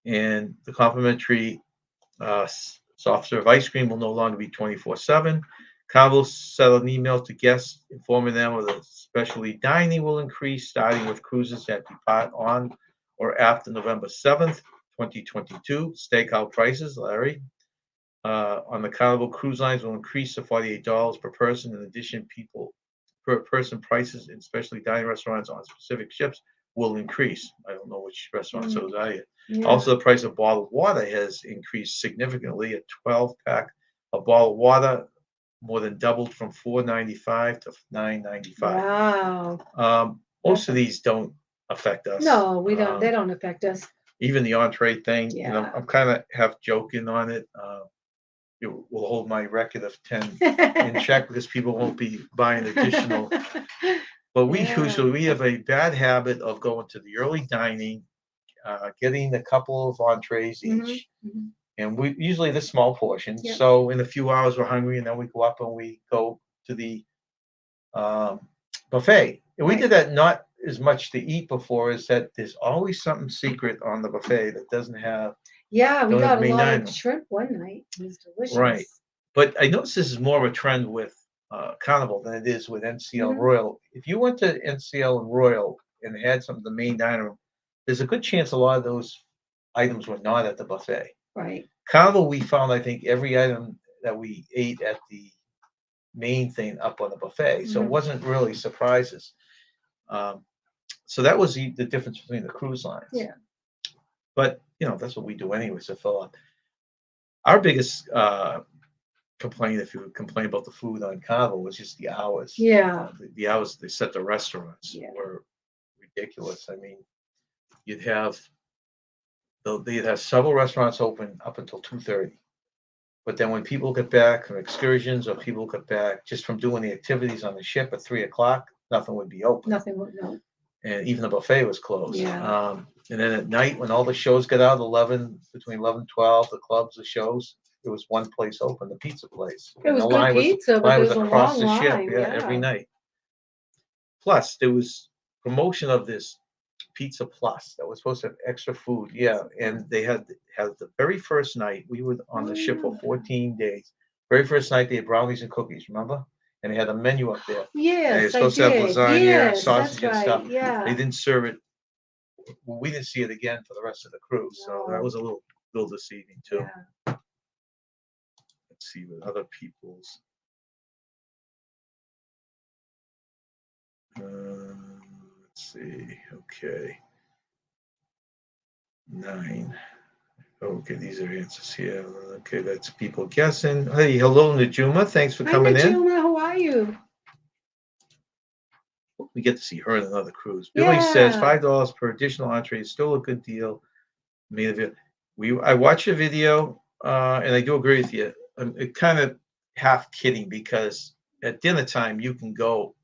And the complimentary soft serve ice cream will no longer be 24/7. Carnival sent an email to guests informing them of the specialty dining will increase, starting with cruises that depart on or after November 7th, 2022. Steakhouse prices, Larry, on the Carnival cruise lines will increase to $48 per person. In addition, people per person prices in specialty dining restaurants on specific ships will increase. I don't know which restaurants those are yet. Yeah. Also, the price of bottled water has increased significantly. A 12-pack of bottled water more than doubled from $4.95 to $9.95. Wow. Most of these don't affect us. No, we don't. They don't affect us. Even the entree thing, you know, Yeah. I'm kind of half joking on it. It will hold my record of 10 in check because people won't be buying additional. But we have a bad habit of going to the early dining, getting a couple of entrees each, Mhm. and we usually the small portions. Yeah. So in a few hours we're hungry, and then we go up and we go to the um, buffet. And we Right. did that not as much to eat before, is that there's always something secret on the buffet that doesn't have. Yeah, we Don't have got a main lot dining. of shrimp one night. It was delicious. Right. But I notice this is more of a trend with Carnival than it is with NCL and Mhm. Royal. If you went to NCL and Royal and had some of the main dining room, there's a good chance a lot of those items were not at the buffet. Right. Carnival, we found, I think, every item that we ate at the main thing up on the buffet. So it Mhm. wasn't really surprises. Um, so that was the difference between the cruise lines. Yeah. But, you know, that's what we do anyway, so fill up. Our biggest complaint, if you would complain about the food on Carnival, was just the hours. Yeah. The hours they set the restaurants Yeah. were ridiculous. I mean, you'd have they'd have several restaurants open up until 2:30. But then when people get back from excursions or people get back just from doing the activities on the ship at 3 o'clock, nothing would be open. Nothing would no. And even the buffet was closed. Yeah. And then at night, when all the shows got out, between 11 and 12, the clubs, the shows, there was one place open, the pizza place. It And was the good line pizza, but line there was was a across long the ship, line. yeah, every night. Plus, there was promotion of this Pizza Plus that was supposed to have extra food. Yeah, and they had the very first night we were on the ship for 14 days. Very first night they had brownies and cookies, remember? And they had a menu up there. And they were Yes, I supposed to have did. lasagna, Yes, sausage, that's and stuff. right. They Yeah. didn't serve it. Well, we didn't see it again for the rest of the cruise, so that No. was a little deceiving too. Yeah. Let's see what other people's. Let's see. Okay, 9. Okay, these are answers here. Okay, that's people guessing. Hey, hello, Najuma. Thanks for Hi, coming in. Najuma. How are you? We get to see her in another cruise. Billy says Yeah. $5 per additional entree is still a good deal. I watched your video, and I do agree with you. I'm kind of half kidding because at dinner time you can go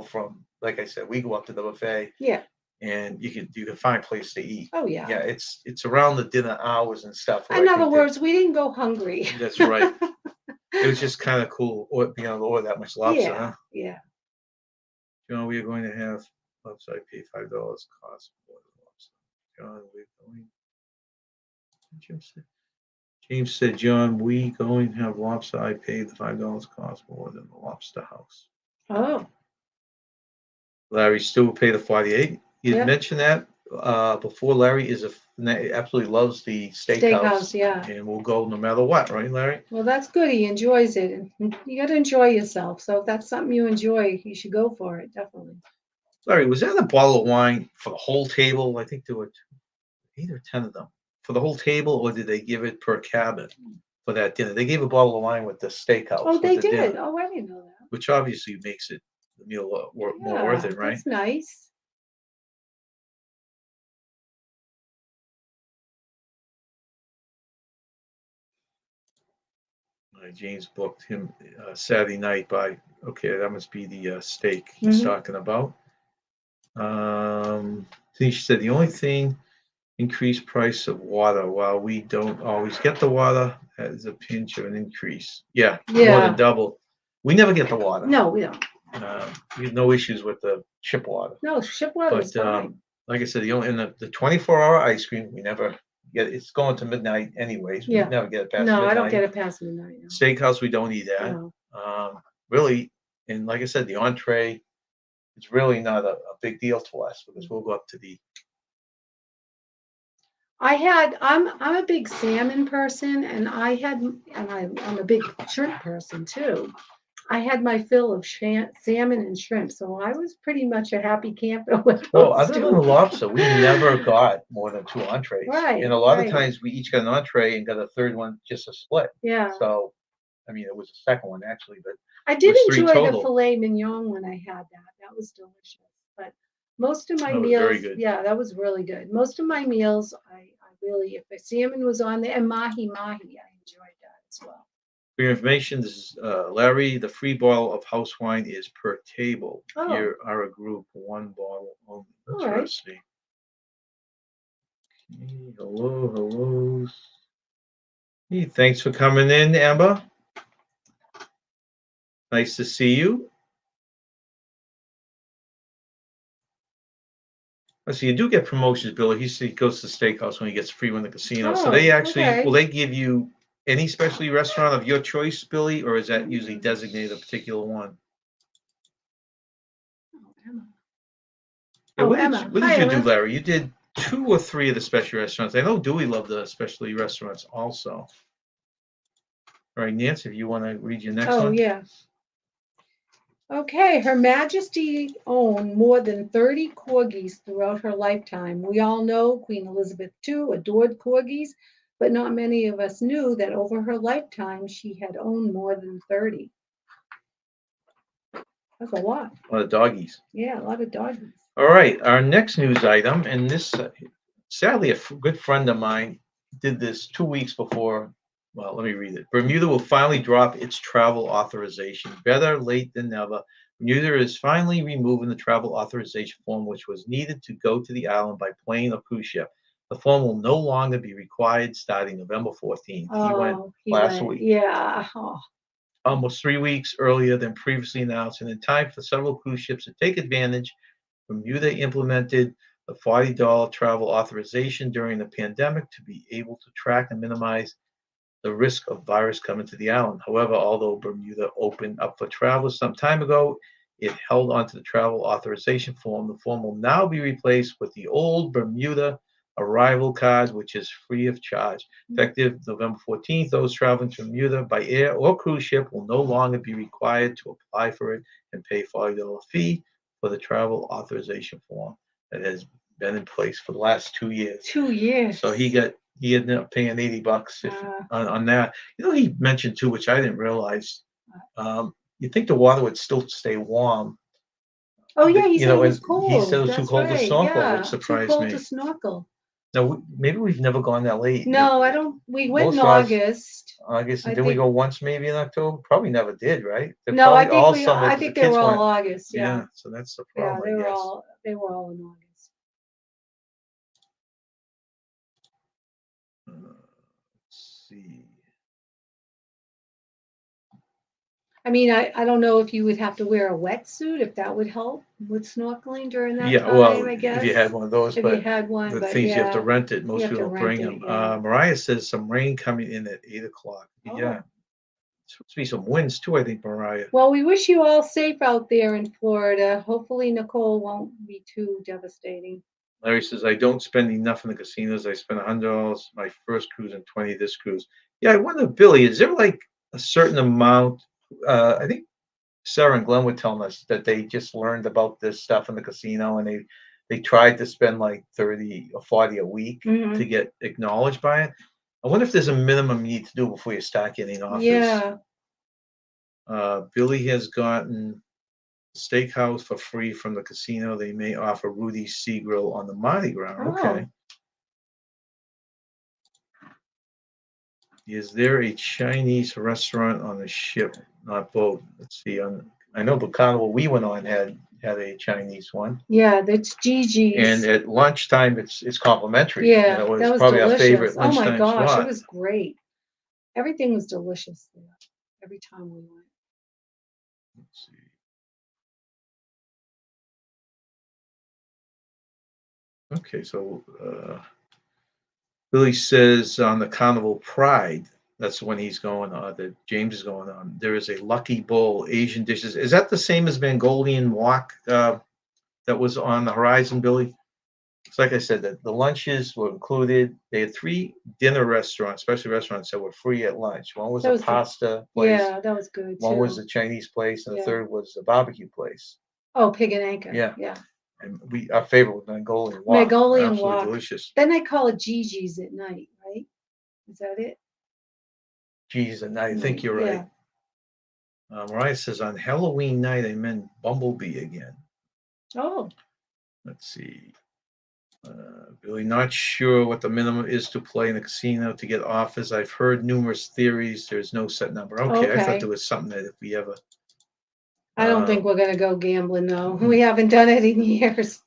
from, like I said, we go up to the buffet Yeah. and you can find a place to eat. Oh, yeah. Yeah, it's around the dinner hours and stuff. In other words, we didn't go hungry. That's right. It was just kind of cool, or being able to order that much lobster, huh? Yeah. John, we are going to have lobster. I pay $5 cost more than lobster. John, we're going. James said, John, we going to have lobster. I paid the $5 cost more than the lobster house. Oh. Larry still pay the 48. You Yeah. mentioned that before. Larry absolutely loves the steakhouse. Yeah. And will go no matter what, right, Larry? Well, that's good. He enjoys it. And you got to enjoy yourself. So if that's something you enjoy, you should go for it. Definitely. Larry, was that a bottle of wine for the whole table? I think there were 8 or 10 of them for the whole table, or did they give it per cabin for that dinner? They gave a bottle of wine with the steakhouse. Oh, they did. Dinner, Oh, I didn't know that. which obviously makes it the meal more worth it, right? That's nice. James booked him Saturday night by, okay, that must be the steak he's Mhm. talking about. She said the only thing increased price of water. While we don't always get the water, as a pinch of an increase. Yeah, more than Yeah. double. We never get the water. No, we don't. We have no issues with the ship water. No, ship water is But fine. like I said, the only in the 24-hour ice cream, we never get. It's going to midnight anyways. We Yeah. never get it past No, I don't midnight. get it past midnight. No. Steakhouse, we don't eat that. No. Really, and like I said, the entree is really not a big deal to us because we'll go up to the. I'm a big salmon person, and I'm a big shrimp person too. I had my fill of salmon and shrimp, so I was pretty much a happy camper with Well, those other than the two. lobster, we never got more than two entrees. Right, And a lot of right. times we each got an entree and got a third one just a split. Yeah. So, I mean, it was a second one actually, but I it did was three enjoy the total. filet mignon when I had that. That was delicious. But most of my That was very meals, good. yeah, that was really good. Most of my meals, I really, if the salmon was on there, and mahi mahi, I enjoyed that as well. For your information, this is Larry. The free bottle of house wine is per table. Oh. Here are a group, one bottle only. That's All right. interesting. Okay, hello, hello. Hey, thanks for coming in, Amber. Nice to see you. So you do get promotions, Billy. He goes to the steakhouse when he gets free one in the casino. So they Oh, actually okay. will they give you any specialty restaurant of your choice, Billy, or is that usually designated a particular one? Oh, Emma. Yeah, Oh, what did Emma. you, what Hi, did you do, Emma. Larry? You did two or three of the specialty restaurants. I know Dewey loved the specialty restaurants also. All right, Nancy, if you want to read your next Oh, one. yeah. Okay, Her Majesty owned more than 30 corgis throughout her lifetime. We all know Queen Elizabeth II adored corgis, but not many of us knew that over her lifetime she had owned more than 30. That's a lot. A lot of doggies. Yeah, a lot of doggies. All right, our next news item, and this, sadly, good friend of mine did this 2 weeks before. Well, let me read it. Bermuda will finally drop its travel authorization. Better late than never. Bermuda is finally removing the travel authorization form, which was needed to go to the island by plane or cruise ship. The form will no longer be required starting November 14th. Oh, he last went. week, Yeah. Oh, almost 3 weeks earlier than previously announced, and in time for several cruise ships to take advantage. Bermuda implemented the $40 travel authorization during the pandemic to be able to track and minimize the risk of virus coming to the island. However, although Bermuda opened up for travelers some time ago, it held onto the travel authorization form. The form will now be replaced with the old Bermuda arrival card, which is free of charge. Effective November 14th, those traveling to Bermuda by air or cruise ship will no longer be required to apply for it and pay $40 fee for the travel authorization form that has been in place for the last 2 years. 2 years. So he ended up paying $80 Uh, on that. You know, he mentioned too, which I didn't realize. You think the water would still stay warm? oh, yeah, he You said it know, was and he said cold. it was too That's cold to right. snorkel, which Yeah, too surprised cold to me. snorkel. Now, maybe we've never gone that late. No, I don't. We went in Most of us, August. August, and I did we think. go once maybe in October? Probably never did, right? They're No, probably all summer I because the think they were kids all went. August. Yeah, Yeah, so that's the yeah, problem, I guess. they were all in August. Let's see. I mean, I don't know if you would have to wear a wetsuit, if that would help with snorkeling during that Yeah, well, time, I if you had guess. one of those, If you but had one, the but things you have to yeah, rent it, you most have to people don't bring rent it. them. Yeah. Mariah says some rain coming in at 8 o'clock. Yeah, Oh. supposed to be some winds too, I think, Mariah. Well, we wish you all safe out there in Florida. Hopefully, Nicole won't be too devastating. Larry says, I don't spend enough in the casinos. I spent $100 my first cruise and 20 this cruise. Yeah, I wonder, Billy, is there like a certain amount? I think Sarah and Glenn were telling us that they just learned about this stuff in the casino and they tried to spend like 30 or 40 a week Hmm. to get acknowledged by it. I wonder if there's a minimum you need to do before you start getting offers. Yeah. Billy has gotten steakhouse for free from the casino. They may offer Rudy's Sea Grill on the Mardi Gras. Okay. Oh. Is there a Chinese restaurant on the ship, not boat? Let's see. I know the carnival we went on had a Chinese one, Yeah, that's and Gigi's. at lunchtime it's complimentary. Yeah, And it was that was probably our delicious. favorite Oh my lunchtime gosh, it slot. was great. Everything was delicious there every time we went. Let's see. Okay, so Billy says on the Carnival Pride, that's when he's going on, that James is going on. There is a Lucky Bowl Asian dishes. Is that the same as Mongolian wok that was on the horizon, Billy? It's like I said, that the lunches were included. They had three dinner restaurants, special restaurants that were free at lunch. One was That a was good. pasta place, Yeah, that was good one was too. a Chinese place, and the Yeah. third was a barbecue place. Oh, Pig and Anchor. Yeah. Yeah. And our favorite was Mongolian wok. Mongolian Absolutely wok. delicious. Then they call it Gigi's at night, right? Is that it? Geez, and I think you're Yeah. right. Mariah says on Halloween night I met Bumblebee again. Oh, Let's see. Really not sure what the minimum is to play in a casino to get offers. I've heard numerous theories. There's no set number. Okay, I thought okay. there was something that if we ever. I don't think Um, we're gonna go gambling though. We haven't done it in years.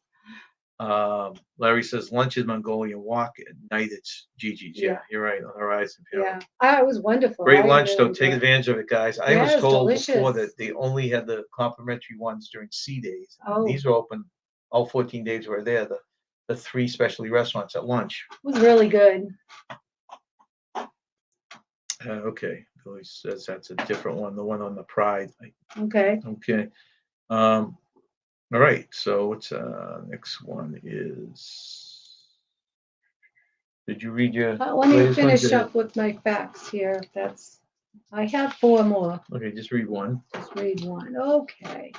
Larry says lunch is Mongolian wok. At night it's Gigi's. Yeah, Yeah. you're right on Horizon. Yeah. It was wonderful. Great I lunch though. really Take enjoyed it. advantage of it, guys. I Yeah, was it was told before delicious. that they only had the complimentary ones during C days. Oh, it These are open all 14 days we're there. The three specialty restaurants at lunch. was really good. Okay, Billy says that's a different one. The one on the Pride. Okay. Okay. All right. So what's next one is? Did you read your Let me latest one? finish Go up with my facts here. I have four more. Okay, just read one. Just read one. Okay.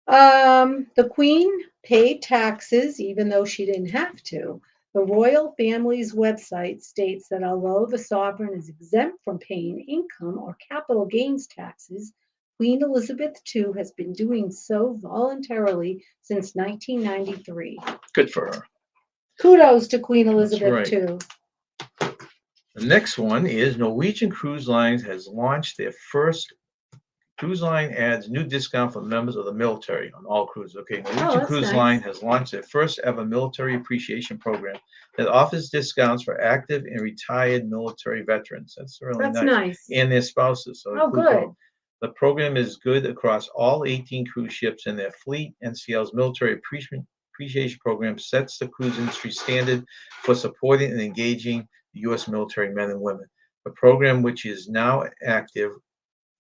The Queen paid taxes even though she didn't have to. The royal family's website states that although the sovereign is exempt from paying income or capital gains taxes, Queen Elizabeth II has been doing so voluntarily since 1993. Good for her. Kudos to Queen That's Elizabeth right. II. The next one is Norwegian Cruise Lines has launched their first cruise line adds new discount for members of the military on all cruises. Okay, Norwegian that's Cruise nice. Line has launched their first ever military appreciation program that offers discounts for active and retired military veterans. That's really That's nice. nice. And their spouses. So it Oh, includes good. all. The program is good across all 18 cruise ships in their fleet. NCL's military appreciation program sets the cruise industry standard for supporting and engaging the U.S. military men and women. The program, which is now active,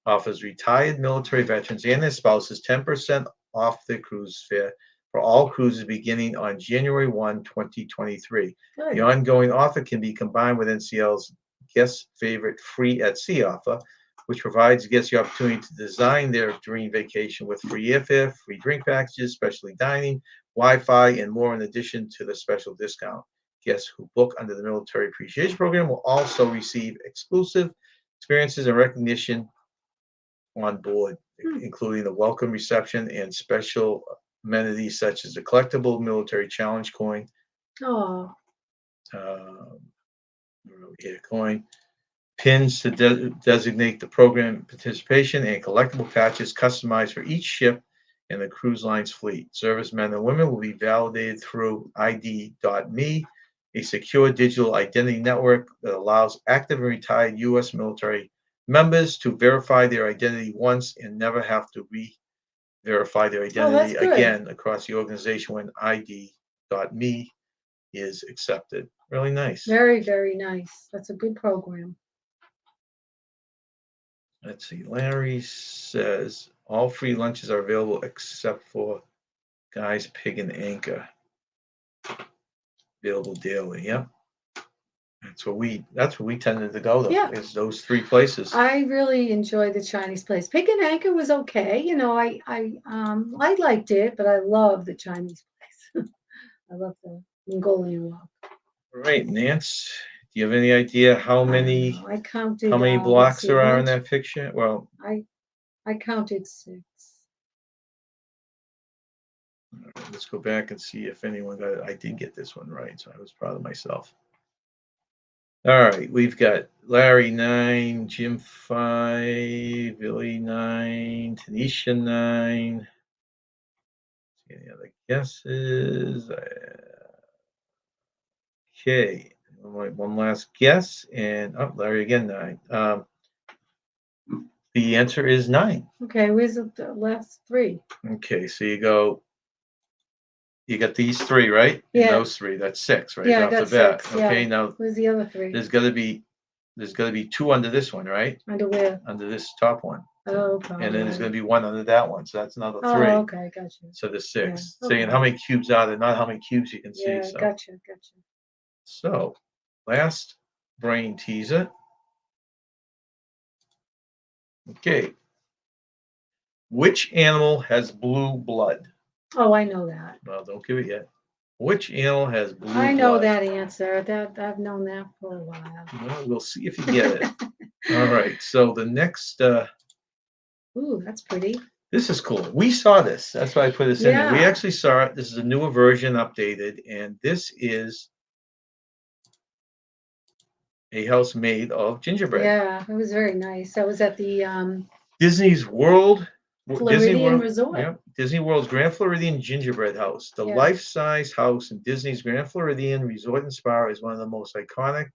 offers retired military veterans and their spouses 10% off their cruise fare for all cruises beginning on January 1, 2023. The Good. ongoing offer can be combined with NCL's guest favorite free at sea offer, which provides guests the opportunity to design their dream vacation with free airfare, free drink packages, specialty dining, Wi-Fi, and more in addition to the special discount. Guests who book under the Military Appreciation Program will also receive exclusive experiences and recognition on board, including the welcome reception and special amenities such as the collectible military challenge coin, Oh, uh, coin, pins to designate the program participation, and collectible patches customized for each ship in the cruise line's fleet. Servicemen and women will be validated through ID.me, a secure digital identity network that allows active and retired U.S. military members to verify their identity once and never have to verify their identity good. again across the organization when ID.me is accepted. Really nice. Very, very nice. That's a good program. Let's see. Larry says all free lunches are available except for Guy's Pig and Anchor. Available daily. Yep. That's where we tended to go though. Yeah. Is those three places. I really enjoyed the Chinese place. Pig and Anchor was okay. You know, I liked it, but I love the Chinese place. I love the Mongolian wok. All right, Nance. Do you have any idea how many I counted. how many Let's blocks see, there are one, in that picture? Well, I counted 6. let's go back and see if anyone got it. I did get this one right, so I was proud of myself. All right, we've got Larry 9, Jim 5, Billy 9, Tanisha 9. Any other guesses? Okay, one last guess, and oh, Larry again 9. The answer is 9. Okay, where's the last three? Okay, so you got these three, right? And Yeah. those three. That's 6, right? Yeah, I Off the got bat. 6. Okay, Yeah. now Where's the other three? there's got to be 2 under this one, right? Under where? Under this top one. Oh, And then there's going probably. to be 1 under that one. So that's another 3. Oh, okay, gotcha. So there's 6. Yeah, Saying okay. how many cubes are there, not how many cubes you can see. Yeah, So gotcha. so last brain teaser. Okay. Which animal has blue blood? Oh, I know that. Well, don't give it yet. Which animal has blue blood? I know that answer. That I've known that for a while. Well, we'll see if you get it. All right. So the next Ooh, that's pretty. this is cool. We saw this. That's why I put this in there. We Yeah. actually saw it. This is a newer version updated, and this is a house made of gingerbread. Yeah, it was very nice. I was at the Disney's World Floridian Resort. Yep, Disney World's Grand Floridian Gingerbread House. The Yeah. life-size house in Disney's Grand Floridian Resort and Spa is one of the most iconic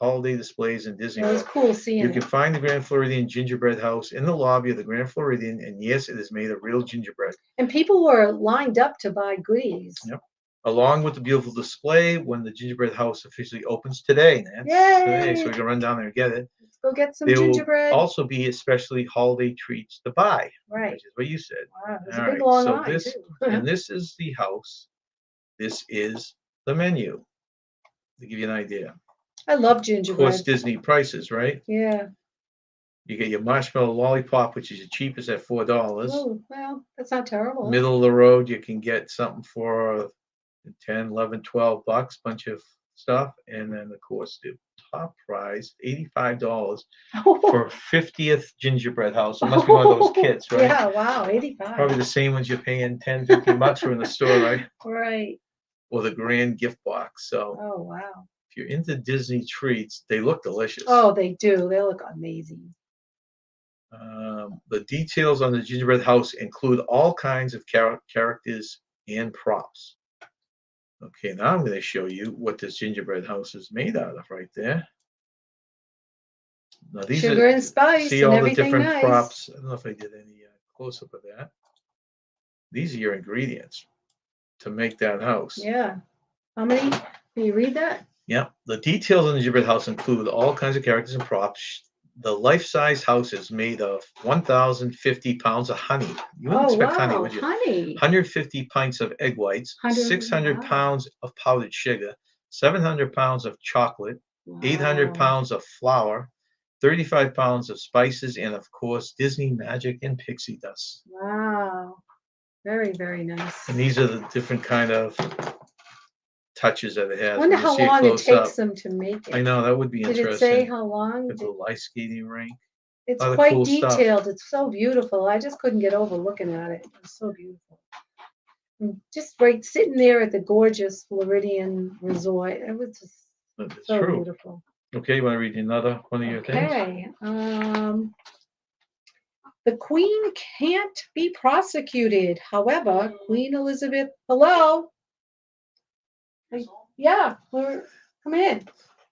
holiday displays in Disney It was World. cool seeing You it. can find the Grand Floridian Gingerbread House in the lobby of the Grand Floridian, and yes, it is made of real gingerbread. And people were lined up to buy goodies. Yep. Along with the beautiful display, when the gingerbread house officially opens today, Nance. Yay! Today, so we can run down there and get it. Let's go get some There will gingerbread. also be especially holiday treats to buy, Right. which is what you said. Wow, it was All a big right, long so line this too. and this is the house. This is the menu. To give you an idea. I love Of course, gingerbread. Disney prices, right? Yeah. You get your marshmallow lollipop, which is the cheapest at $4. Oh, well, that's not terrible. Middle of the road, you can get something for 10, 11, 12 bucks, bunch of stuff. And then, of course, the top prize, $85 for 50th gingerbread house. It must be one of those kits, right? Yeah, wow, 85. Probably the same ones you're paying 10, 15 bucks for in the store, right? Right. Or the grand gift box. So Oh, wow. if you're into Disney treats, they look delicious. Oh, they do. They look amazing. The details on the gingerbread house include all kinds of characters and props. Okay, now I'm going to show you what this gingerbread house is made out of right there. Now these Sugar and spice see and all the everything different nice. props. I don't know if I did any close-up of that. These are your ingredients to make that house. Yeah. How many? Can you read that? Yep. The details on the gingerbread house include all kinds of characters and props. The life-size house is made of 1,050 pounds of honey. You wouldn't expect honey, would you? Honey. 150 pints of egg whites, 600 pounds of powdered sugar, 700 pounds of chocolate, 800 pounds of flour, 35 pounds of spices, and of course, Disney magic and pixie dust. Wow. Very, very nice. And these are the different kind of touches that it has. I wonder When you how see it long it close takes up, them to make it. I know, that would be Did interesting. it say how long? With the ice skating rink. It's lot of quite cool stuff. detailed. It's so beautiful. I just couldn't get over looking at it. It was so beautiful. And just right sitting there at the gorgeous Floridian Resort. It was just That's so true. beautiful. Okay, you want to read another one of your things? Okay. The Queen can't be prosecuted. However, Queen Elizabeth, hello? Yeah, come in.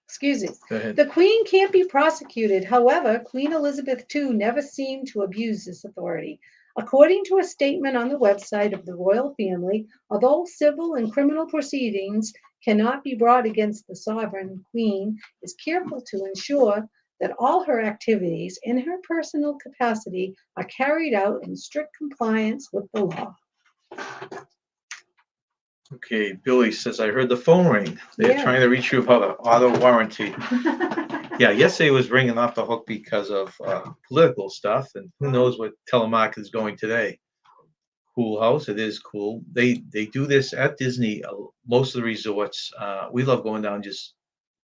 Excuse me. Go ahead. The Queen can't be prosecuted. However, Queen Elizabeth II never seemed to abuse this authority. According to a statement on the website of the royal family, although civil and criminal proceedings cannot be brought against the sovereign queen, is careful to ensure that all her activities in her personal capacity are carried out in strict compliance with the law. Okay, Billy says, I heard the phone ring. They're Yeah. trying to reach you about an auto warranty. Yeah, yesterday was ringing off the hook because of political stuff, and who knows what telemarketing is going today. Cool house, it is cool. They do this at Disney, most of the resorts. We love going down.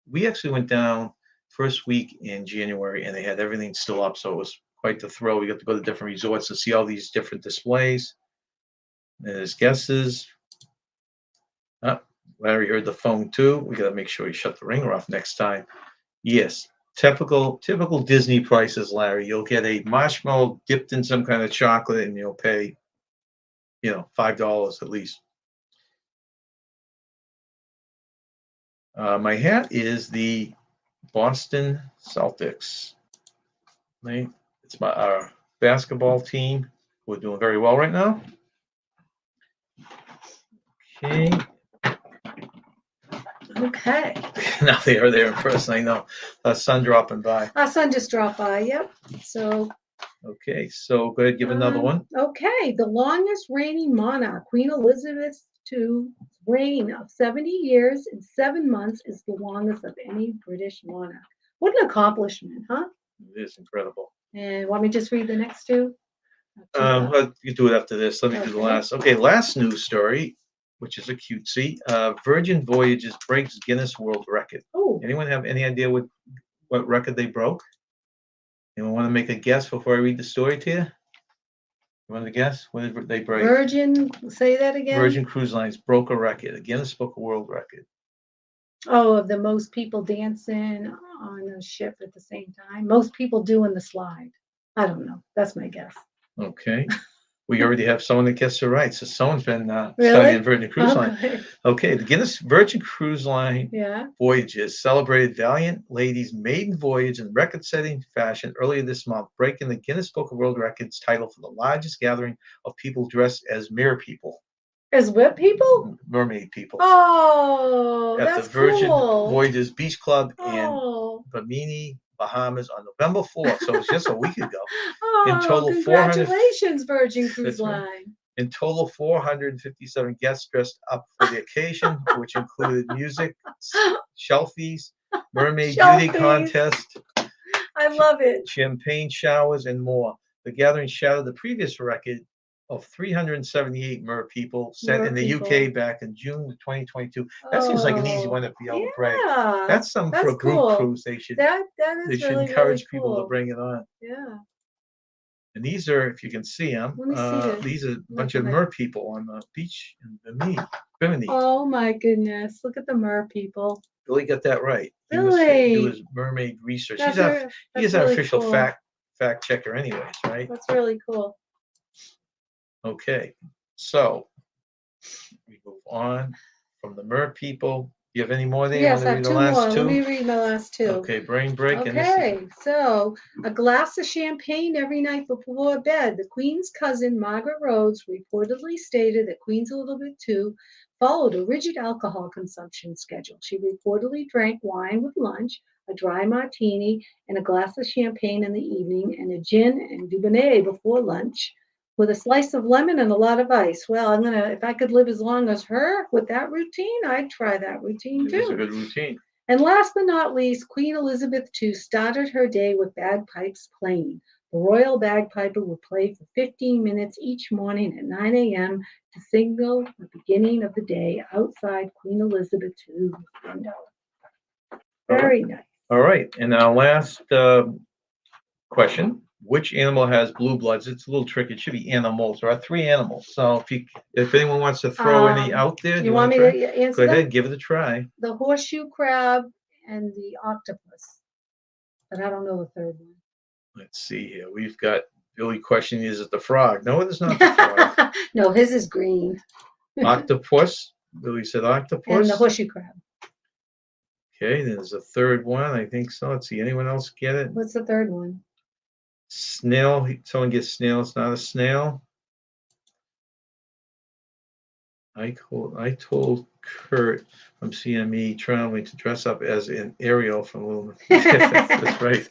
We actually went down first week in January, and they had everything still up, so it was quite the thrill. We got to go to different resorts to see all these different displays. And his guesses. Larry heard the phone too. We got to make sure we shut the ringer off next time. Yes, typical Disney prices, Larry. You'll get a marshmallow dipped in some kind of chocolate, and you'll pay, $5 at least. My hat is the Boston Celtics. Right? It's our basketball team. We're doing very well right now. Okay. Okay. Now they are there in person. I know. Sun dropping by. Our son just dropped by. Yep. So. Okay, so go ahead, give another one. Okay, the longest reigning monarch, Queen Elizabeth II's reign of 70 years and 7 months is the longest of any British monarch. What an accomplishment, huh? It is incredible. And want me to just read the next two? Well, you do it after this. Let me do the Okay. last. Okay, last news story, which is a cutesy. Virgin Voyages breaks Guinness World Record. Oh, Anyone have any idea what record they broke? Anyone want to make a guess before I read the story to you? You want to guess? What did they break? Virgin, say that again. Virgin Cruise Lines broke a record, a Guinness Book of World Record. Oh, of the most people dancing on a ship at the same time. Most people doing the slide. I don't know. That's my guess. Okay. We already have someone that gets it right. So someone's been Really? studying Virgin Cruise Line. Okay. Okay, the Guinness Virgin Cruise Line Yeah. Voyages celebrated Valiant Lady's maiden voyage in record-setting fashion earlier this month, breaking the Guinness Book of World Records title for the largest gathering of people dressed as mere people. As what people? Mermaid people. Oh, at that's the Virgin cool. Voyages Beach Club in Oh. Bimini, Bahamas on November 4th. So it was just a week ago. Oh, total, congratulations, Virgin Cruise That's right. Line. In total, 457 guests dressed up for the occasion, which included music, shelfies, mermaid beauty Shelfies. contest, I love it. champagne showers, and more. The gathering shattered the previous record of 378 mer people set in the UK back in June of 2022. That seems like an easy one to be able to break. Yeah, That's something for a group cool. cruise. They should That they is should really, encourage really people to cool. bring it on. Yeah. And these are, if you can see them, Let me see this. these are a bunch of mer people on the beach in Bimini. Oh my goodness! Look at the mer people. Billy got that right. He must Really? do his mermaid research. That's He's our really official cool. fact checker, anyways, right? That's really cool. Okay, so we move on from the mer people. You have any more there? Yes, You I want have to two read the more. last two? Let me read my last two. Okay, brain break. And this is, Okay, so a glass of champagne every night before bed. The Queen's cousin, Margaret Rhodes, reportedly stated that Queen Elizabeth II followed a rigid alcohol consumption schedule. She reportedly drank wine with lunch, a dry martini, and a glass of champagne in the evening, and a gin and Dubonnet before lunch, with a slice of lemon and a lot of ice. Well, if I could live as long as her with that routine, I'd try that routine it is a too. good routine. And last but not least, Queen Elizabeth II started her day with bagpipes playing. The royal bagpiper would play for 15 minutes each morning at 9 a.m. to signal the beginning of the day outside Queen Elizabeth II's window. Very nice. All right, and our last question. Which animal has blue bloods? It's a little tricky. It should be animals. There are 3 animals. So if anyone wants to throw any out there, do you want me try? to answer Go them? ahead, give it a try. The horseshoe crab and the octopus. But I don't know the third one. Let's see here. We've got Billy questioning, is it the frog? No, it is not the frog. No, his is green. Octopus. Billy said octopus. And the horseshoe crab. Okay, there's a third one. I think so. Let's see. Anyone else get it? What's the third one? Snail. Someone gets snail. It's not a snail. I told Kurt from CME traveling to dress up as an Ariel from Little. That's right.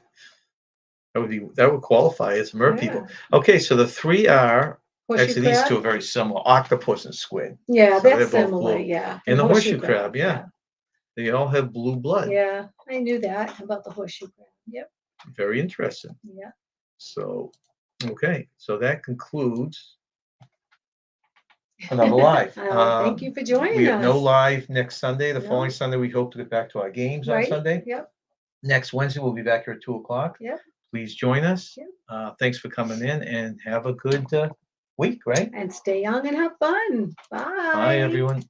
That would qualify as mer people. Okay, so the 3 are actually these 2 are very similar: octopus and squid. Yeah, So that's they're both similar. blue. Yeah, And the horseshoe crab. Yeah, they all have blue blood. Yeah, I knew that about the horseshoe crab. Yep. Very interesting. Yeah. So, okay, so that concludes another live. Thank you for joining us. We have no live next Sunday. The No. following Sunday, we hope to get back to our games on Right? Sunday. Yep. Next Wednesday, we'll be back here at 2:00. Yep. Please join us. Yep. Thanks for coming in and have a good week, right? And stay young and have fun. Bye. Bye, everyone.